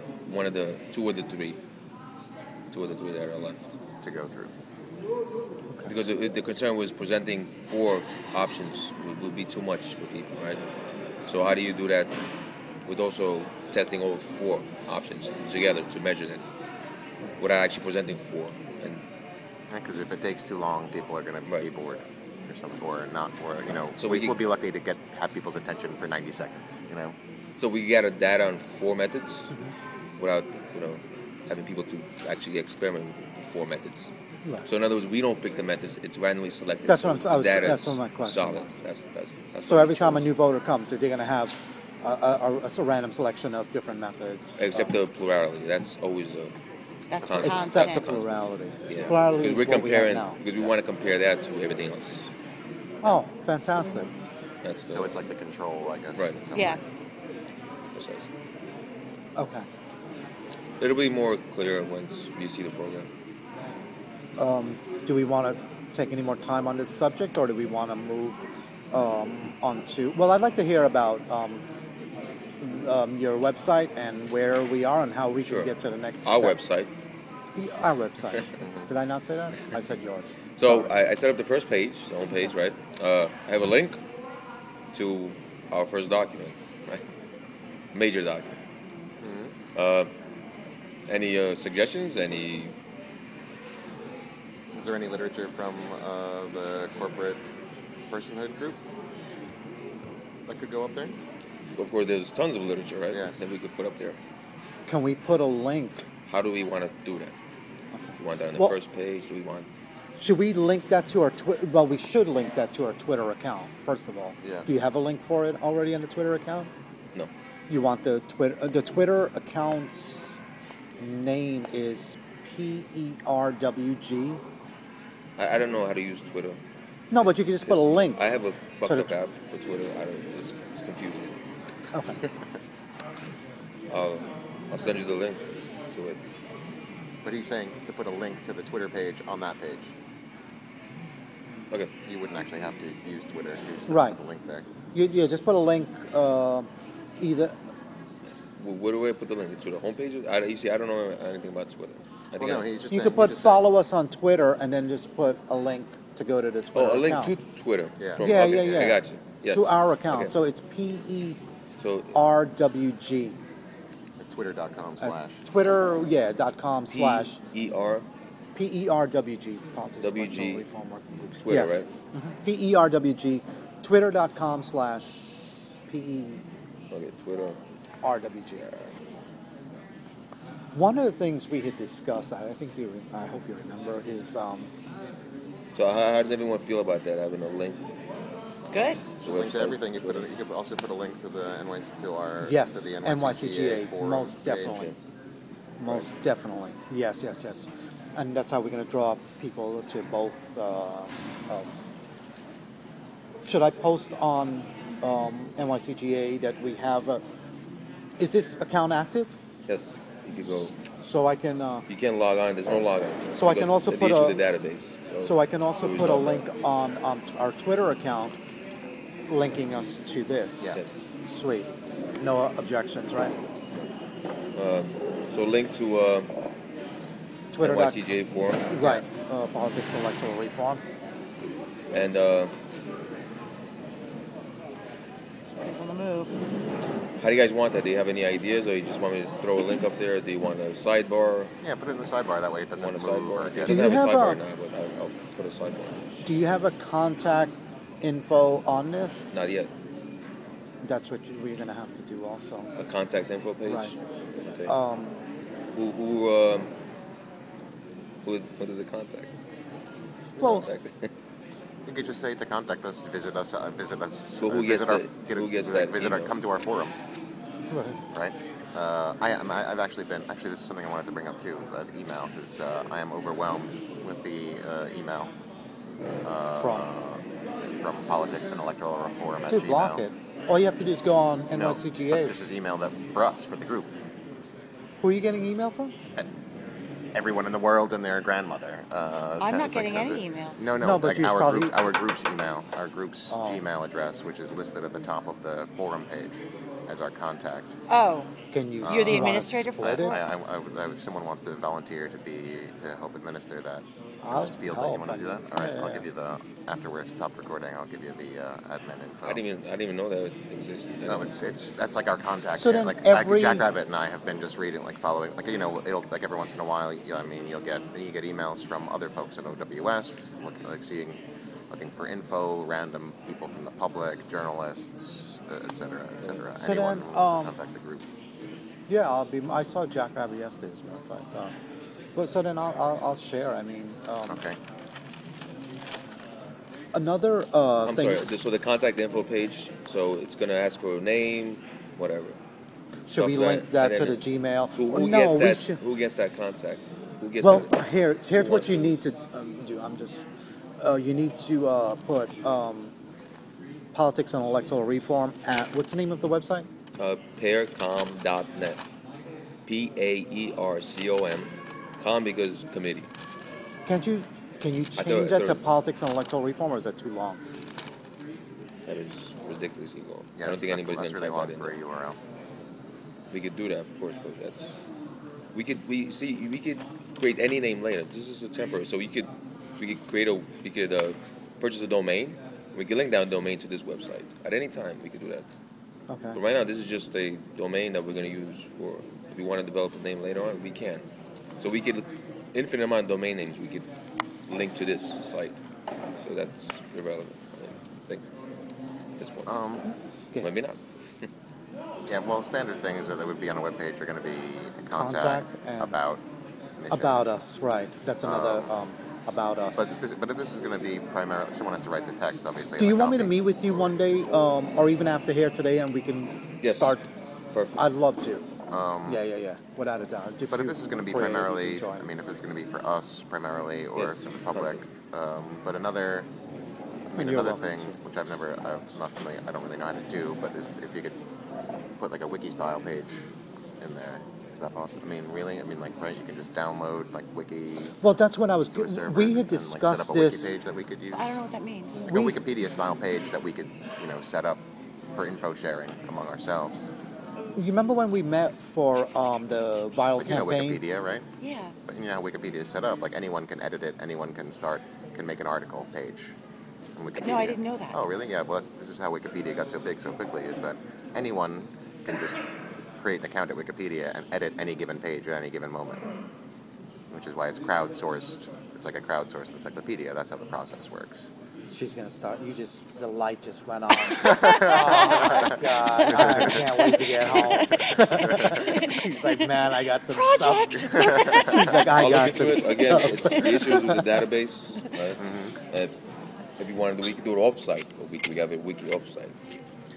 two of the three that are left. To go through. Because the concern was presenting 4 options would be too much for people, right? So how do you do that with also testing all 4 options together to measure that without actually presenting 4? And Because if it takes too long, people are going to be Right. bored or something, or not, or So we we will can- be lucky to have people's attention for 90 seconds. so we gather data on 4 methods without having people to actually experiment with 4 methods. Right. So in other words, we don't pick the methods; it's randomly selected. That's so what I'm- I was- the data that's is what my question solid. was. That's So what every we time a chose. new voter comes, they're going to have a random selection of different methods. Except the plurality, that's always a That's the constant. except constant. the Constant. plurality. Yeah. Plurality Because is we're what we have comparing now. because we want to compare that to everything else. Oh, fantastic. That's the So it's like the control, I guess. Right. in some Yeah. way. precisely. Okay. It'll be more clear once you see the program. Do we want to take any more time on this subject, or do we want to move on to? Well, I'd like to hear about your website and where we are and how we Sure. can get to the next. Our step. website. Our website. Did I not say that? I said yours. So Sorry. I set up the first page, the home page, right? I have a link to our first document, right? Major document. Any suggestions? Any? Is there any literature from the corporate personhood group that could go up there? Of course, there's tons of literature, right? Yeah. That we could put up there. Can we put a link? How do we want to do that? Do we want that on the Well- first page? Do we want? Should we link that to our Twitter? Well, we should link that to our Twitter account first of all. Yeah. Do you have a link for it already on the Twitter account? No. You want the Twitter account's name is PERWG. I don't know how to use Twitter. No, but you can just put a link. I have a fucked To up the- app for Twitter. It's confusing. Okay. I'll send you the link to it. But he's saying to put a link to the Twitter page on that page. Okay. You wouldn't actually have to use Twitter. You just Right. put the link there. Yeah, just put a link either. Where do I put the link? To the homepage? You see, I don't know anything about Twitter. I Well, think no, I- he's just You saying, could put he's just follow us on Twitter and then just put a link to go to the Twitter a link account. to Twitter. Yeah. Yeah, okay, yeah. I got you. Yes. To our account. Okay. So it's So PERWG. saying twitter.com/ Twitter, yeah, .com / PER PERWG. WG, Reform Working Group. Twitter, Yes. right? PERWG. Twitter.com / PE. Okay, Twitter. RWG. One of the things we had discussed, I hope you remember, is So how does everyone feel about that, having a link Good. to the Link to website? everything. You could also put a link to the yes, to the NYCGA, forum most definitely. page. Most definitely. Yes. And that's how we're going to draw people to both. Should I post on NYCGA that we have is this account active? Yes, you can go. So I can. You can log on. There's no log on. So I can also put the database. So I can also we put a log link on our Twitter account, linking us to this. Yeah. Yes. Sweet. No objections, right? So link to Twitter. NYCJ forum. Right. Politics and electoral reform. And He's on the move. how do you guys want that? Do you have any ideas, or you just want me to throw a link up there? Do you want a sidebar? Yeah, put it in the sidebar. That way it doesn't Want a move. sidebar? Or It get, Do doesn't you have a have sidebar a- now, but I'll put a sidebar. Do you have a contact info on this? Not yet. That's what we're going to have to do also. A contact info page. Right. Okay. Um, Who does it contact? well, Contact. you could just say to contact us, visit us. So who gets that Visit our, email? come to our forum, right. right? I've actually been. Actually, this is something I wanted to bring up too. That email, because I am overwhelmed with the email from politics and electoral reform at Dude, Gmail. block it. All you have to do is go on No, NYCGA. this is email that for us, for the group. Who are you getting email from? Everyone in the world and their grandmother. I'm not it's like getting some- any emails. No, No, but like you probably- our group's email, our group's Oh. Gmail address, which is listed at the top of the forum page as our contact. Oh, Can you? You're the you wanna administrator for split it? If someone wants to volunteer to help administer that, I'll just feel that help. you want to do that. All right, Yeah, I'll yeah. give you the afterwards. Stop recording. I'll give you the admin info. I didn't even know that it existed. No, it's that's like our contact. So then like every- Jackrabbit and I have been just reading, like following, like it'll like every once in a while. You get emails from other folks at OWS, looking for info, random people from the public, journalists, etc., etc. So Anyone then, who wants to contact the group. Yeah, I saw Jack Rabbit yesterday, as a matter of fact. But so then I'll share. I mean, Okay. another I'm thing. sorry. So the contact info page. So it's gonna ask for a name, whatever. Should we Stuff link that and to then- the Gmail? So Well, who no, gets we that? should. Who gets that contact? Who gets Well, that? here's Who what wants you to- need to do. I'm just. You need to put politics and electoral reform at what's the name of the website? PAERCom.net. PAERCOM. Com because committee. Can you thought- change that to thought- politics and electoral reform, or is that too long? That is ridiculously long. Yeah, I don't think that's anybody's really gonna long type for that a in. URL. We could do that, of course, but that's. We could create any name later. This is a temporary, so we could purchase a domain. We could link down domain to this website at any time. We could do that. Okay. But right now, this is just a domain that we're going to use for. If we want to develop a name later on, we can. So we could infinite amount of domain names. We could link to this site. So that's irrelevant. I think at this point. Okay. Maybe not. Yeah, well, standard thing is that they would be on a web page. Are going to be Contact contact and- about mission. About us, right? That's another about us. But if this is going to be primarily, someone has to write the text, obviously. Do and you the want me to copy. meet with you one day, or even after here today, and we can Yes. start? Perfect. I'd love to. Yeah. Without a doubt. But if this is going to be Pray, primarily, enjoy. I mean, if it's going to be for us primarily, or Yes, for the public, but another, You're another welcome thing to. which I'm not familiar, I don't really know how to do, but is if you could put like a wiki style page in there. Is that possible? I mean, really? I mean, like, right? You can just download like wiki Well, that's what I was. to a server We had and, like, set discussed up a this. wiki page that we could use. I don't know what that means. Like We- a Wikipedia style page that we could, set up for info sharing among ourselves. You remember when we met for the viral But you know campaign? Wikipedia, right? Yeah. But you know how Wikipedia is set up. Like anyone can edit it. Anyone can make an article page. On Wikipedia. No, I didn't know that. Oh, really? Yeah. Well, this is how Wikipedia got so big so quickly. Is that anyone can just create an account at Wikipedia and edit any given page at any given moment. Which is why it's crowdsourced. It's like a crowdsourced encyclopedia. That's how the process works. she's gonna start. The light just went on. Oh my God! I can't wait to get home. She's like, man, I got some stuff. She's like, I I'll got look some into it. stuff. Again, it's the issues with the database, right? If you wanted, we could do it off-site. We have a wiki off-site.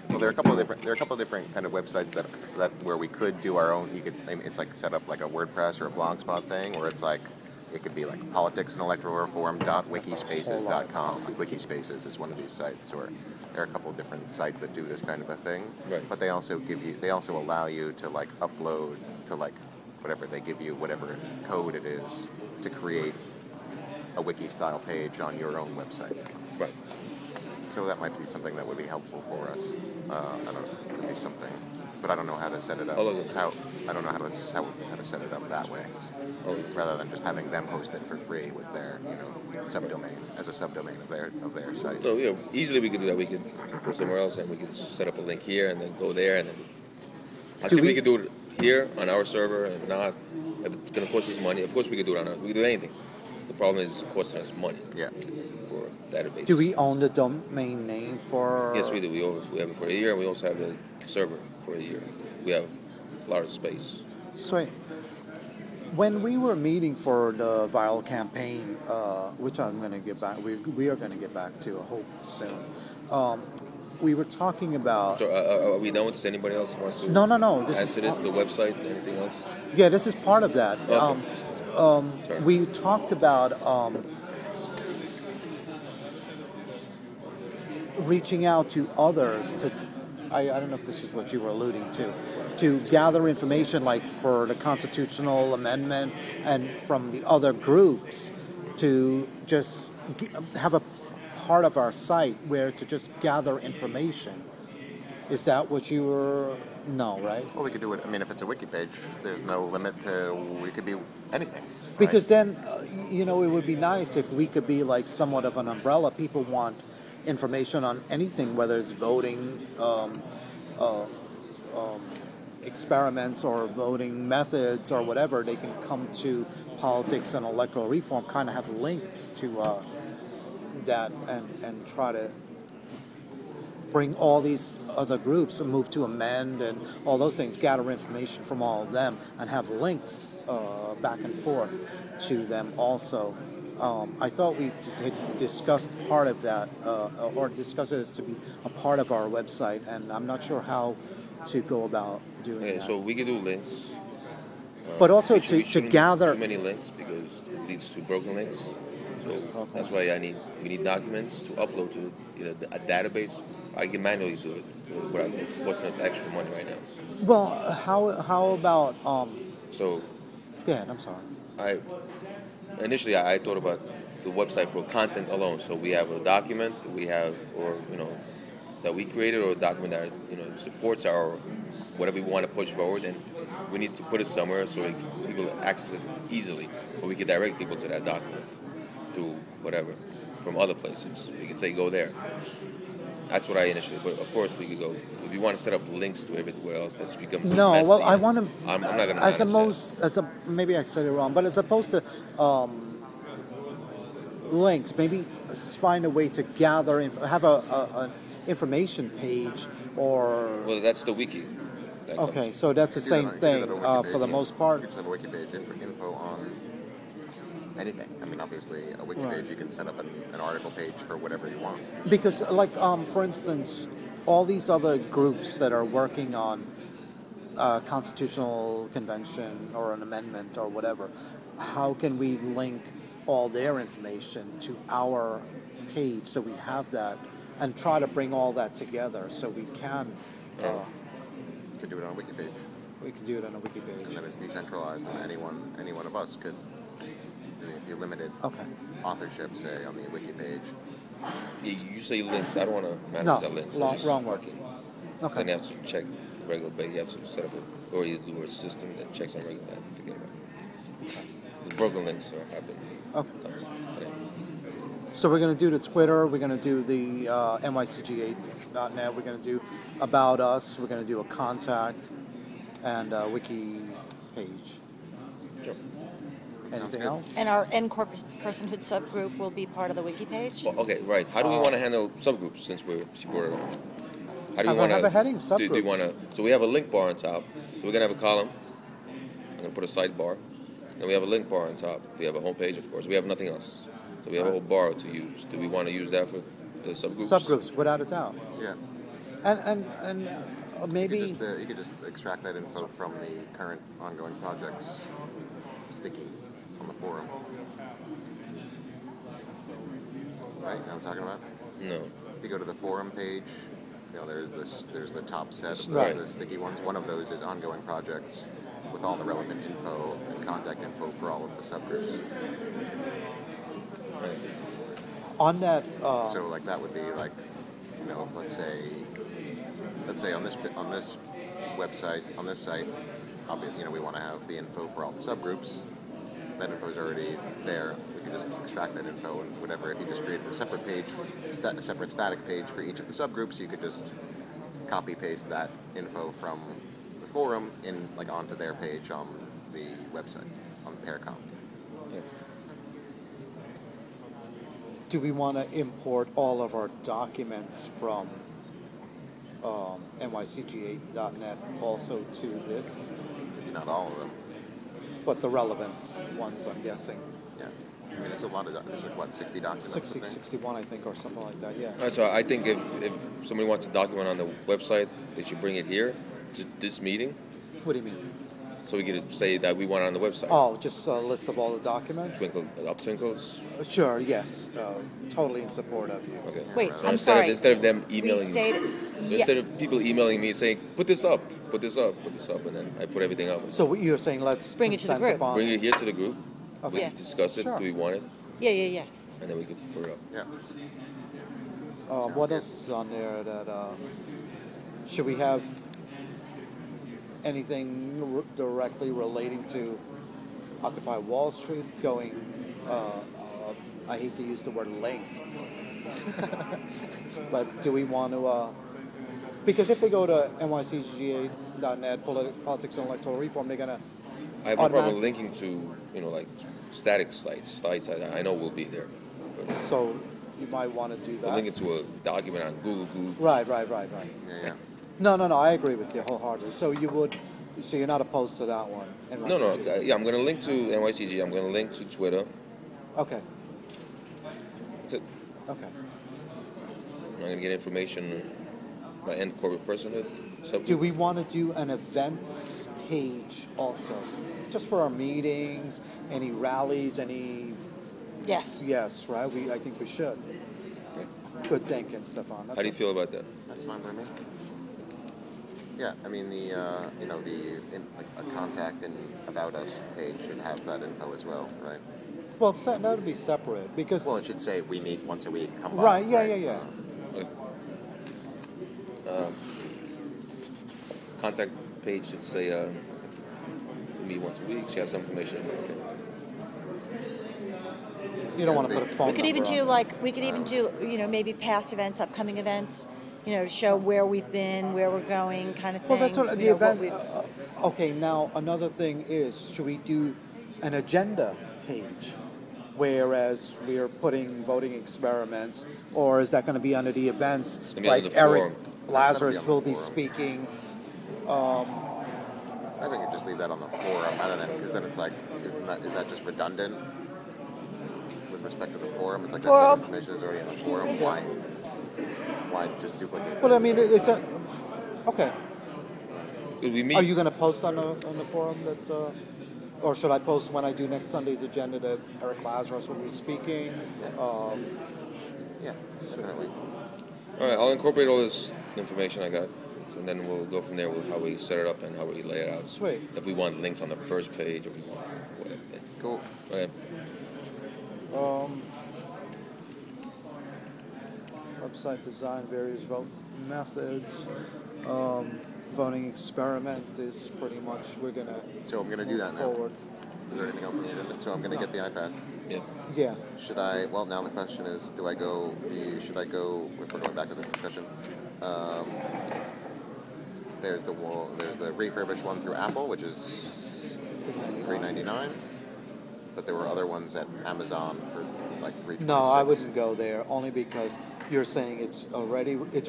Well, there are a couple of different kind of websites that where we could do our own. It's like set up like a WordPress or a Blogspot thing, or it's like it could be like politics and electoral reform.wikispaces.com. Like Wikispaces is one of these sites, or there are a couple of different sites that do this kind of a thing. Right. But they also allow you to like upload to like whatever they give you, whatever code it is, to create a wiki style page on your own website. Right. So that might be something that would be helpful for us. I don't know, it could be something, but I don't know how to set it up. I'll look at it. I don't know how to set it up that way, rather than just having them host it for free with their subdomain as a subdomain of their site. So yeah, easily we could do that. We could go somewhere else and we could set up a link here and then go there and then. I see we could do it here on our server and not. If it's going to cost us money, of course we could do it we could do anything. The problem is costing us money. Yeah. For database. Do we own the domain name for? Yes, we do. We have it for a year, and we also have the server for a year. We have a lot of space. Sweet. When we were meeting for the viral campaign, which I'm going to get back, we are going to get back to, I hope soon. We were talking about. So are we done with this? Anybody else wants to? No. Answer this. The website. Anything else? Yeah, this is part of that. Okay. We talked about reaching out to others to. I don't know if this is what you were alluding to gather information like for the constitutional amendment and from the other groups to just have a part of our site where to just gather information. Is that what you were? No, right? Well, we could do it. I mean, if it's a wiki page, there's no limit to. We could be anything. Because then, it would be nice if we could be like somewhat of an umbrella. People want information on anything, whether it's voting experiments or voting methods or whatever. They can come to politics and electoral reform, kind of have links to that and try to bring all these other groups and move to amend and all those things, gather information from all of them and have links back and forth to them also. I thought we had discussed part of that or discussed it as to be a part of our website, and I'm not sure how to go about doing that. So we could do links. But also we to gather... too many links because it leads to broken links. So that's why we need documents to upload to a database. I can manually do it, but it's costing us extra money right now. Well, how about... So... Go ahead, I'm sorry. Initially, I thought about the website for content alone. So we have a document that that we created, or a document that supports our whatever we want to push forward, and we need to put it somewhere so people access it easily, or we can direct people to that document through whatever from other places. We could say go there. That's what I initially. But of course, we could go if you want to set up links to everywhere else. That becomes messy. Well, I want to. I'm not going to. Maybe I said it wrong, but as opposed to links, maybe find a way to gather, have an information page or. Well, that's the wiki. Okay, so that's the same thing for the most part. You can have a wiki page, info on anything. I mean, obviously, a wiki page, you can set up an article page for whatever you want. Because, for instance, all these other groups that are working on constitutional convention or an amendment or whatever, how can we link all their information to our page so we have that and try to bring all that together so we can... you could do it on a wiki page. We could do it on a wiki page. And then it's decentralized, and any one of us could... If you limited authorship, say, on the wiki page. You say links. I don't want to manage that links. Wrong word. Okay. Then you have to check regular basis. You have to set up or you do a system that checks on regular basis. Forget about it. Okay. The broken links are happening. Okay. So we're going to do the Twitter. We're going to do the nycg8.net. We're going to do About Us. We're going to do a contact and a wiki page. Sure. Anything good. else? And our N corporate personhood subgroup will be part of the wiki page. Well, okay, right. How do we want to handle subgroups since she brought it up? How do I'm you gonna want have a heading, Do you subgroups. want to? So we have a link bar on top. So we're gonna have a column. I'm gonna put a sidebar. Then we have a link bar on top. We have a home page, of course. We have nothing else. So we have a whole bar to use. Do we want to use that for the subgroups? Subgroups, without a doubt. Yeah. And maybe You could just extract that info from the current ongoing projects sticky on the forum. Right? You know what I'm talking about? No. If you go to the forum page, there's the top set of Right. the sticky ones. One of those is ongoing projects with all the relevant info and contact info for all of the subgroups. Right. on that. So like that would be like, let's say on this website, on this site, we want to have the info for all the subgroups. That info is already there. We can just extract that info and whatever. If you just created a separate page, a separate static page for each of the subgroups, you could just copy paste that info from the forum onto their page on the website on PAER.com. Yeah. Do we want to import all of our documents from nycga.net also to this? Maybe not all of them. But the relevant ones, I'm guessing. Yeah. I mean, it's a lot of there's like what 60 documents. 60, I think? 61, I think, or something like that, yeah. All right, so I think if somebody wants a document on the website, they should bring it here to this meeting, What do you mean? so we could say that we want it on the website. Oh, just a list of all the documents? Up twinkles. Sure, yes. Totally in support of you. Okay. Wait, So I'm instead sorry. Of, instead of them emailing me, Yeah. instead of people emailing me saying, put this up, and then I put everything up. So what you're saying, let's Bring it to the consent group. upon Bring it here to the group. Okay. We Yeah. can discuss it. Sure. Do we want it? Yeah. And then we can put it up. Yeah. What else is on there that, should we have anything directly relating to Occupy Wall Street going, I hate to use the word link, but do we want to, because if they go to nycga.net, politics and electoral reform, they're going to I have no problem automatic- linking to, like static sites I know will be there. But so you might want to do that. link it to a document on Google. Right. Yeah. No, I agree with you wholeheartedly. So you're not opposed to that one? No, NYCG. yeah, I'm going to link to NYCG. I'm going to link to Twitter. Okay. That's it. Okay. I'm going to get information by end corporate personhood. Do we want to do an events page also? Just for our meetings, any rallies, any... Yes. Yes, right? I think we should. Okay. Good thinking, Stefan. How do you feel about that? That's fine by me. Yeah, I mean a contact and about us page should have that info as well, right? Well, that would be separate because... Well, it should say we meet once a week. Come by. Right, yeah. Okay. Contact page should say meet once a week. She has some information about it. You don't want to put a phone We could even number do maybe past events, upcoming events, to show where we've been, where we're going, kind of thing. Well, that's what the what event... we've- okay, now another thing is, should we do an agenda page? Whereas we are putting voting experiments, or is that going to be under the events? It's gonna be Like under the Eric forum. Lazarus It's gonna will be be on the speaking. I think you just leave that on the forum, rather than because then it's like, is that just redundant with respect to the forum? It's like that information is already in the forum. Why just duplicate? But I mean, it's a okay. Could we meet? Are you going to post on the forum that, or should I post when I do next Sunday's agenda that Eric Lazarus will be speaking? Yeah, definitely. All right, I'll incorporate all this information I got, and then we'll go from there with how we set it up and how we lay it out. Sweet. If we want links on the first page or we want whatever. Cool. Okay. Website design, various vote methods. Voting experiment is pretty much we're going to So I'm gonna do that now. forward. Is there anything else on the agenda? So I'm gonna get the iPad. Yeah. Yeah. Should I? Well, now the question is, should I go? If we're going back to this discussion, there's the refurbished one through Apple, which is $3.99. but there were other ones at Amazon for like $3.56. No, I wouldn't go there, only because you're saying it's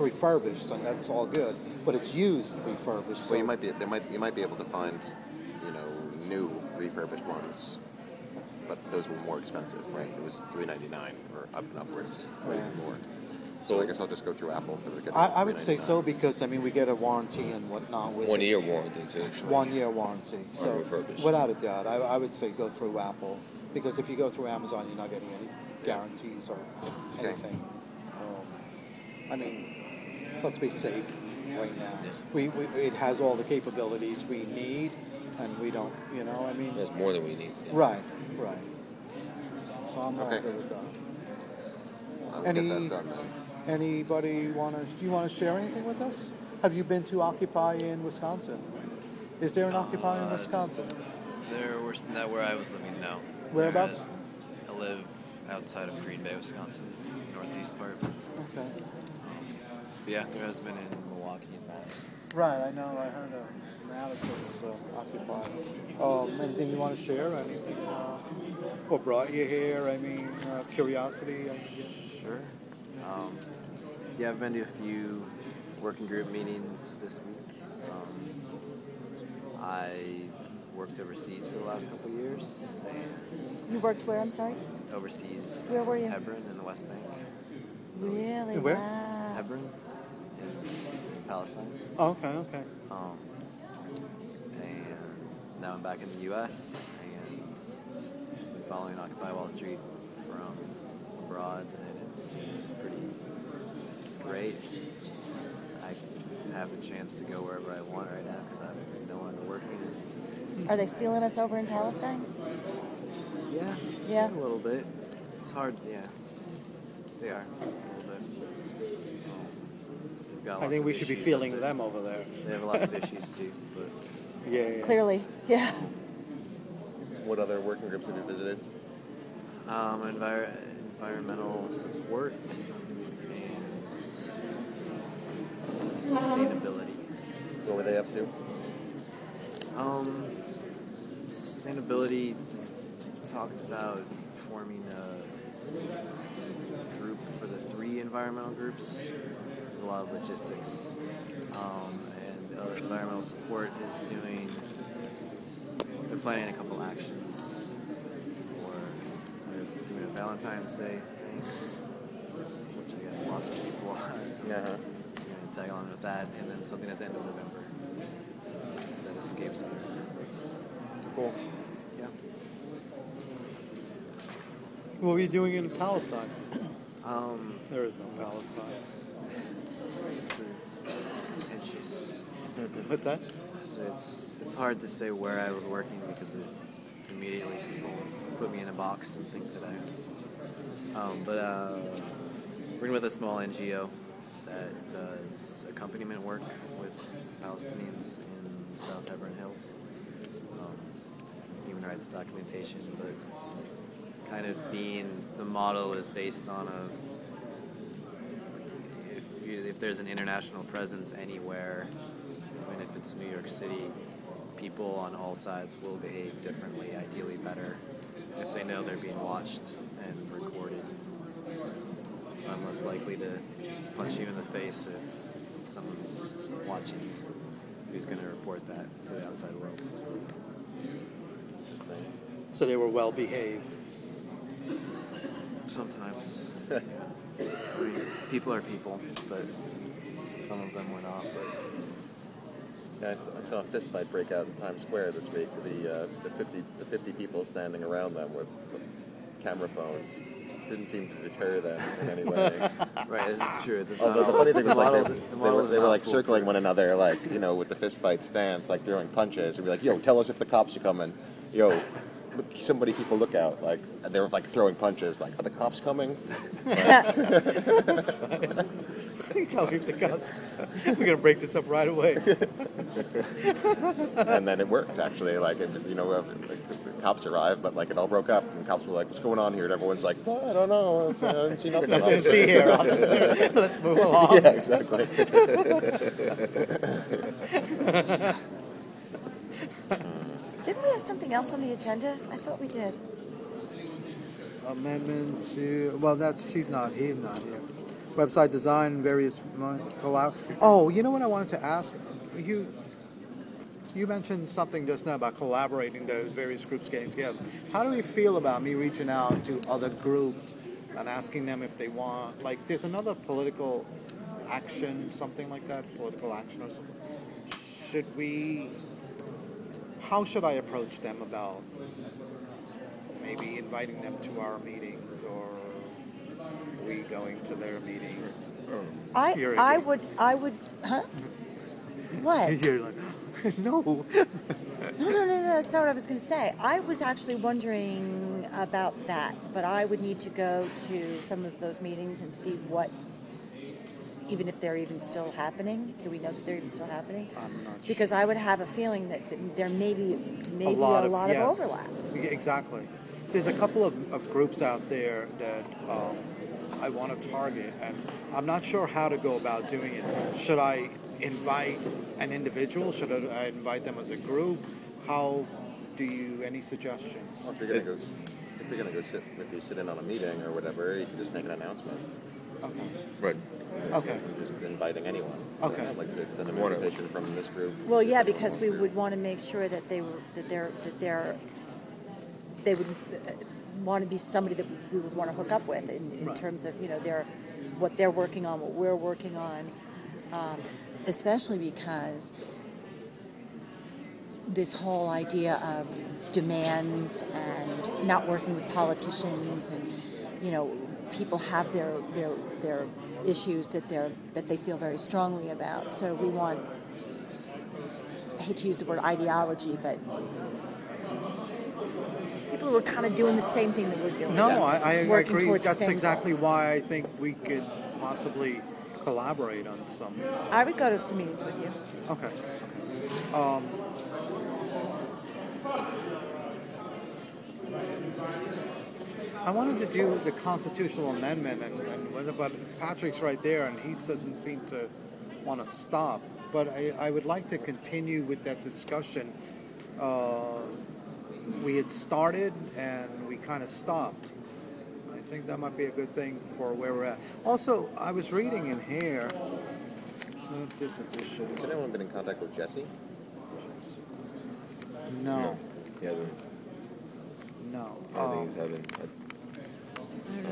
refurbished, and that's all good, but it's used refurbished. So So you might be able to find, new refurbished ones, but those were more expensive, right? It was $3.99 or up and upwards, or even more. So I guess I'll just go through Apple for the. I would say so, because we get a warranty and whatnot with 1 it. year warranty too. 1 year warranty. So refurbished. without a doubt, I would say go through Apple, because if you go through Amazon, you're not getting any guarantees or anything. Let's be safe right now. It has all the capabilities we need, and we don't. That's more than we need. Yeah. Right. So I'm all Okay. good with that. I'll get that done then. Anybody do you want to share anything with us? Have you been to Occupy in Wisconsin? Is there an Occupy in Wisconsin? There was not where I was living now. Whereabouts? I live outside of Green Bay, Wisconsin, northeast part. Okay. But yeah, there has been in Milwaukee and Madison. Right, I know. I heard of Madison's Occupy. Anything you want to share? Anything? What brought you here? Curiosity. Sure. Yeah, I've been to a few working group meetings this week. I worked overseas for the last couple of years. And You worked where, I'm sorry? overseas. Where were you? Hebron in the West Bank. Really? Where? Wow. Hebron in Palestine. Oh, okay. And now I'm back in the U.S. and been following Occupy Wall Street from abroad, and it seems pretty great. I have a chance to go wherever I want right now because I'm no longer working. Are they stealing us over in Palestine? Yeah. Yeah. A little bit. It's hard. Yeah. They are a little bit. They've got I lots think of we should be issues feeling up there. them over there. They have lots of issues too, but Yeah. Clearly. Yeah. What other working groups have you visited? environmental support and sustainability. What were they up to? Sustainability talked about forming a group for the 3 environmental groups. There's a lot of logistics. And environmental support is they're planning a couple actions they're doing a Valentine's Day thing, which I guess lots of people are going to tag along with that, and then something at the end of November that escapes me. Cool. Yeah. What were you doing in Palestine? Um, There is no Palestine. contentious. What's that? So it's hard to say where I was working because immediately people put me in a box and think that working with a small NGO that does accompaniment work with Palestinians in South Hebron Hills. Human rights documentation, but kind of being the model is based on if there's an international presence anywhere, even if it's New York City, people on all sides will behave differently, ideally better, if they know they're being watched and recorded. So I'm less likely to punch you in the face if someone's watching you who's going to report that to the outside world. So they were well behaved. Sometimes. I mean, people are people, but some of them were not. But Yeah, I saw a fist fight break out in Times Square this week. The 50 people standing around them with camera phones didn't seem to deter them in any way. right, this is true. This is Although not the all- funny thing the is, like, model- they the model were, is they were not like circling foolproof. one another, like, with the fist fight stance, like throwing punches, and be like, "Yo, tell us if the cops are coming." "Yo, look, people look out!" Like, and they were like throwing punches, like, "Are the cops coming?" Tell me if the cops. We're gonna break this up right away. And then it worked, actually. Like, it was, the cops arrived, but like it all broke up, and the cops were like, "What's going on here?" And everyone's like, "Oh, I don't know. I didn't see nothing." Nothing to see here, officer. Let's move along. Yeah, exactly. Didn't we have something else on the agenda? I thought we did. amendment to, well, she's not here. Website design, various collab. Oh, you know what I wanted to ask? You mentioned something just now about collaborating, the various groups getting together. How do you feel about me reaching out to other groups and asking them if they want, like, there's another political action, something like that, political action or something. How should I approach them about maybe inviting them to our meetings, or we going to their meetings? I would, huh? What? You're like, no. No, that's not what I was going to say. I was actually wondering about that, but I would need to go to some of those meetings and see what, even if they're even still happening. Do we know that they're even still happening? I'm not sure. Because I would have a feeling that there may be a lot of yes. overlap. Exactly. There's a couple of groups out there that I want to target, and I'm not sure how to go about doing it. Should I invite an individual? Should I invite them as a group? How do you, any suggestions? Well, if you're gonna sit in on a meeting or whatever, you can just make an announcement. Okay. Right. Okay. Just inviting anyone. Okay. I'd like to extend an invitation from this group. Well, yeah, because we would want to make sure that they would want to be somebody that we would want to hook up with in Right. terms of what they're working on, what we're working on, especially because this whole idea of demands and not working with politicians, and people have their issues that they feel very strongly about. So we want, I hate to use the word ideology, but people who are kind of doing the same thing that we're doing. No, I working agree. towards the That's same exactly goals. why I think we could possibly collaborate on some. I would go to some meetings with you. Okay. I wanted to do the constitutional amendment, but Patrick's right there, and he doesn't seem to want to stop. But I would like to continue with that discussion. We had started, and we kind of stopped. I think that might be a good thing for where we're at. Also, I was reading in here, this edition. Has anyone been in contact with Jesse? No. Yeah, No. I think he's having.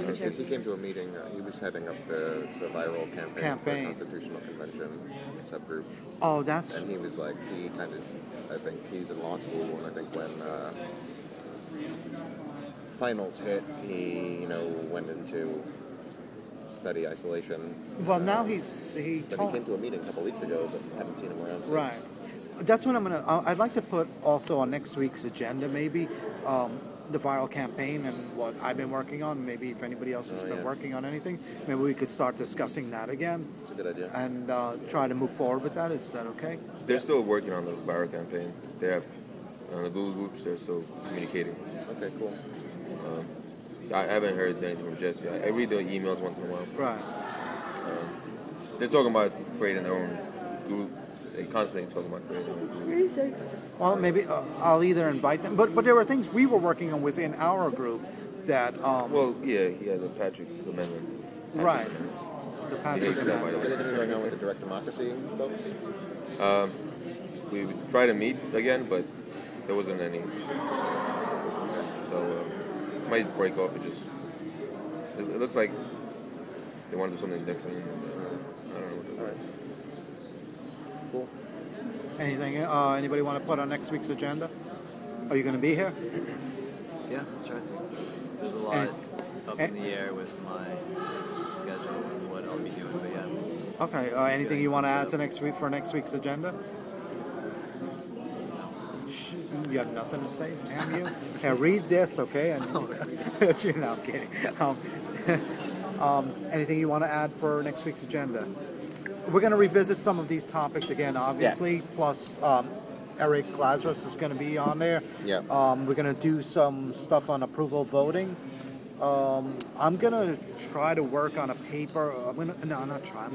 Because he came to a meeting, he was heading up the viral campaign for the Constitutional Convention subgroup. Oh, that's. And he was like, I think he's in law school, and I think when finals hit, he, went into study isolation. Well, now he But he came to a meeting a couple weeks ago, but haven't seen him around since. Right. That's what I'd like to put also on next week's agenda, maybe, the viral campaign and what I've been working on. Maybe if anybody else has been working on anything, maybe we could start discussing that again. That's a good idea. And try to move forward with that. Is that okay? They're still working on the viral campaign. They have the Google groups. They're still communicating. Okay, cool. I haven't heard anything from Jesse. I read the emails once in a while. Right. They're talking about creating their own group. They constantly talk about creating their own group. Well, maybe I'll either invite them, but there were things we were working on within our group that. Well, yeah, he has a Patrick amendment. Right. The Patrick Yeah, amendment. Is anything going on with the direct democracy folks? We would try to meet again, but there wasn't any. So might break off. It looks like they want to do something different. I don't know what to do. All right. Cool. Anything? Anybody want to put on next week's agenda? Are you going to be here? Yeah, sure. There's a lot up in the air with my schedule and what I'll be doing, but yeah. Okay. Anything you want to add to next week for next week's agenda? Shh, you have nothing to say? Damn you! Here, read this, okay? And you're not kidding. Anything you want to add for next week's agenda? We're going to revisit some of these topics again, obviously. Yeah. Plus, Eric Lazarus is going to be on there. Yeah. We're going to do some stuff on approval voting. I'm going to try to work on a paper. I'm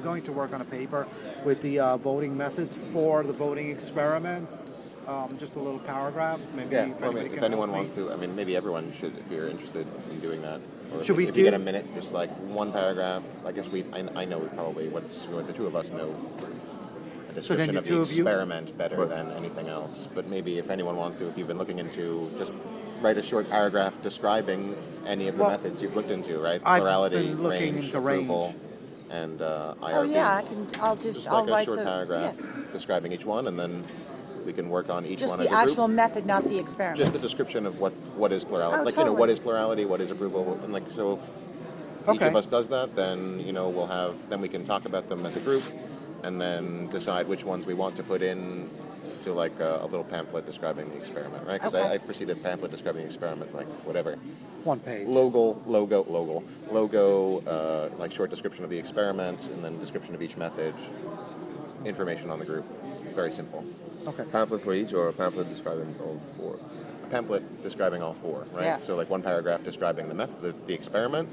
going to work on a paper with the voting methods for the voting experiments. just a little paragraph, maybe Yeah, if I mean, anybody if can anyone help wants me. to, I mean, maybe everyone should, if you're interested in doing that. Or Should we if you do- get a minute, just like one paragraph. I guess I know probably what the two of us know. A description the of the two of you- experiment better than anything else. But maybe if anyone wants to, if you've been looking into, just write a short paragraph describing any of the Well, methods you've looked into, right? I've Plurality, been looking range, into approval, range. and IRB. Oh yeah, I'll Just I'll like a write short the paragraph yeah. describing each one, and then we can work on each Just one the as a group. actual method, not the experiment. Just the description of what is plurality. Oh, like, totally. what is plurality, what is approval, and like, so if each Okay. of us does that, then, then we can talk about them as a group, and then decide which ones we want to put in to like a little pamphlet describing the experiment, right? Because Okay. I foresee the pamphlet describing the experiment, like, whatever. 1 page. Logo, like short description of the experiment, and then description of each method, information on the group. It's very simple. Okay. Pamphlet for each, or a pamphlet describing all 4? A pamphlet describing all 4, right? Yeah. So like one paragraph describing the experiment,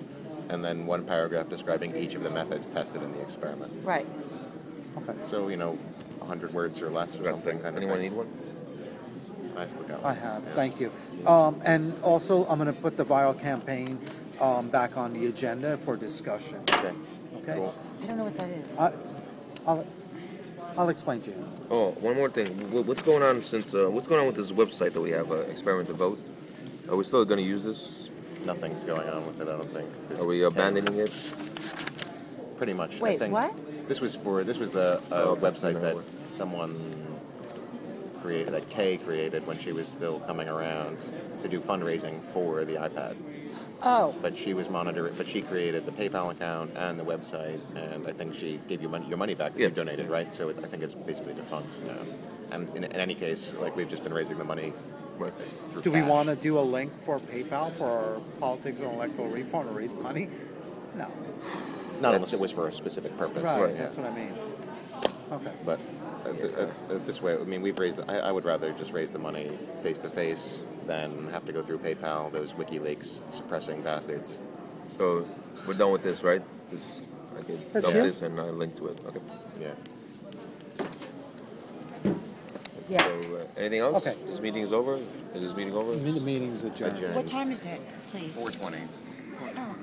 and then one paragraph describing each of the methods tested in the experiment. Right. Okay. So, 100 words or less or something. Kind of Anyone thing. need one? Nice look out. I have. Yeah. Thank you. And also, I'm going to put the viral campaign back on the agenda for discussion. Okay. Okay. Cool. I don't know what that is. I'll explain to you. Oh, one more thing. What's going on what's going on with this website that we have, Experiment to Vote? Are we still going to use this? Nothing's going on with it, I don't think. Are we abandoning it? Pretty much. I Wait, think what? This was the okay. website that No. someone created, that Kay created when she was still coming around to do fundraising for the iPad. Oh, But she was but she created the PayPal account and the website, and I think she gave you your money back that Yeah. you donated, right? So I think it's basically defunct now. And in any case, like, we've just been raising the money through Do we cash. want to do a link for PayPal for politics and electoral reform to raise money? No. Not unless it was for a specific purpose. Right. Yeah. That's what I mean. Okay. But this way, I mean, we've raised. I would rather just raise the money face to face than have to go through PayPal. Those WikiLeaks suppressing bastards. So we're done with this, right? I can That's dump it. this and link to it. Okay. Yeah. yes. So anything else? Okay. This meeting is over. Is this meeting over? The meeting's adjourned. Adjourned. What time is it, please? 4:20. Oh.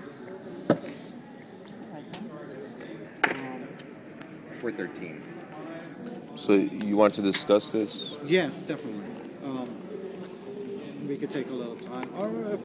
4:13. So you want to discuss this? Yes, definitely. We could take a little time. Or if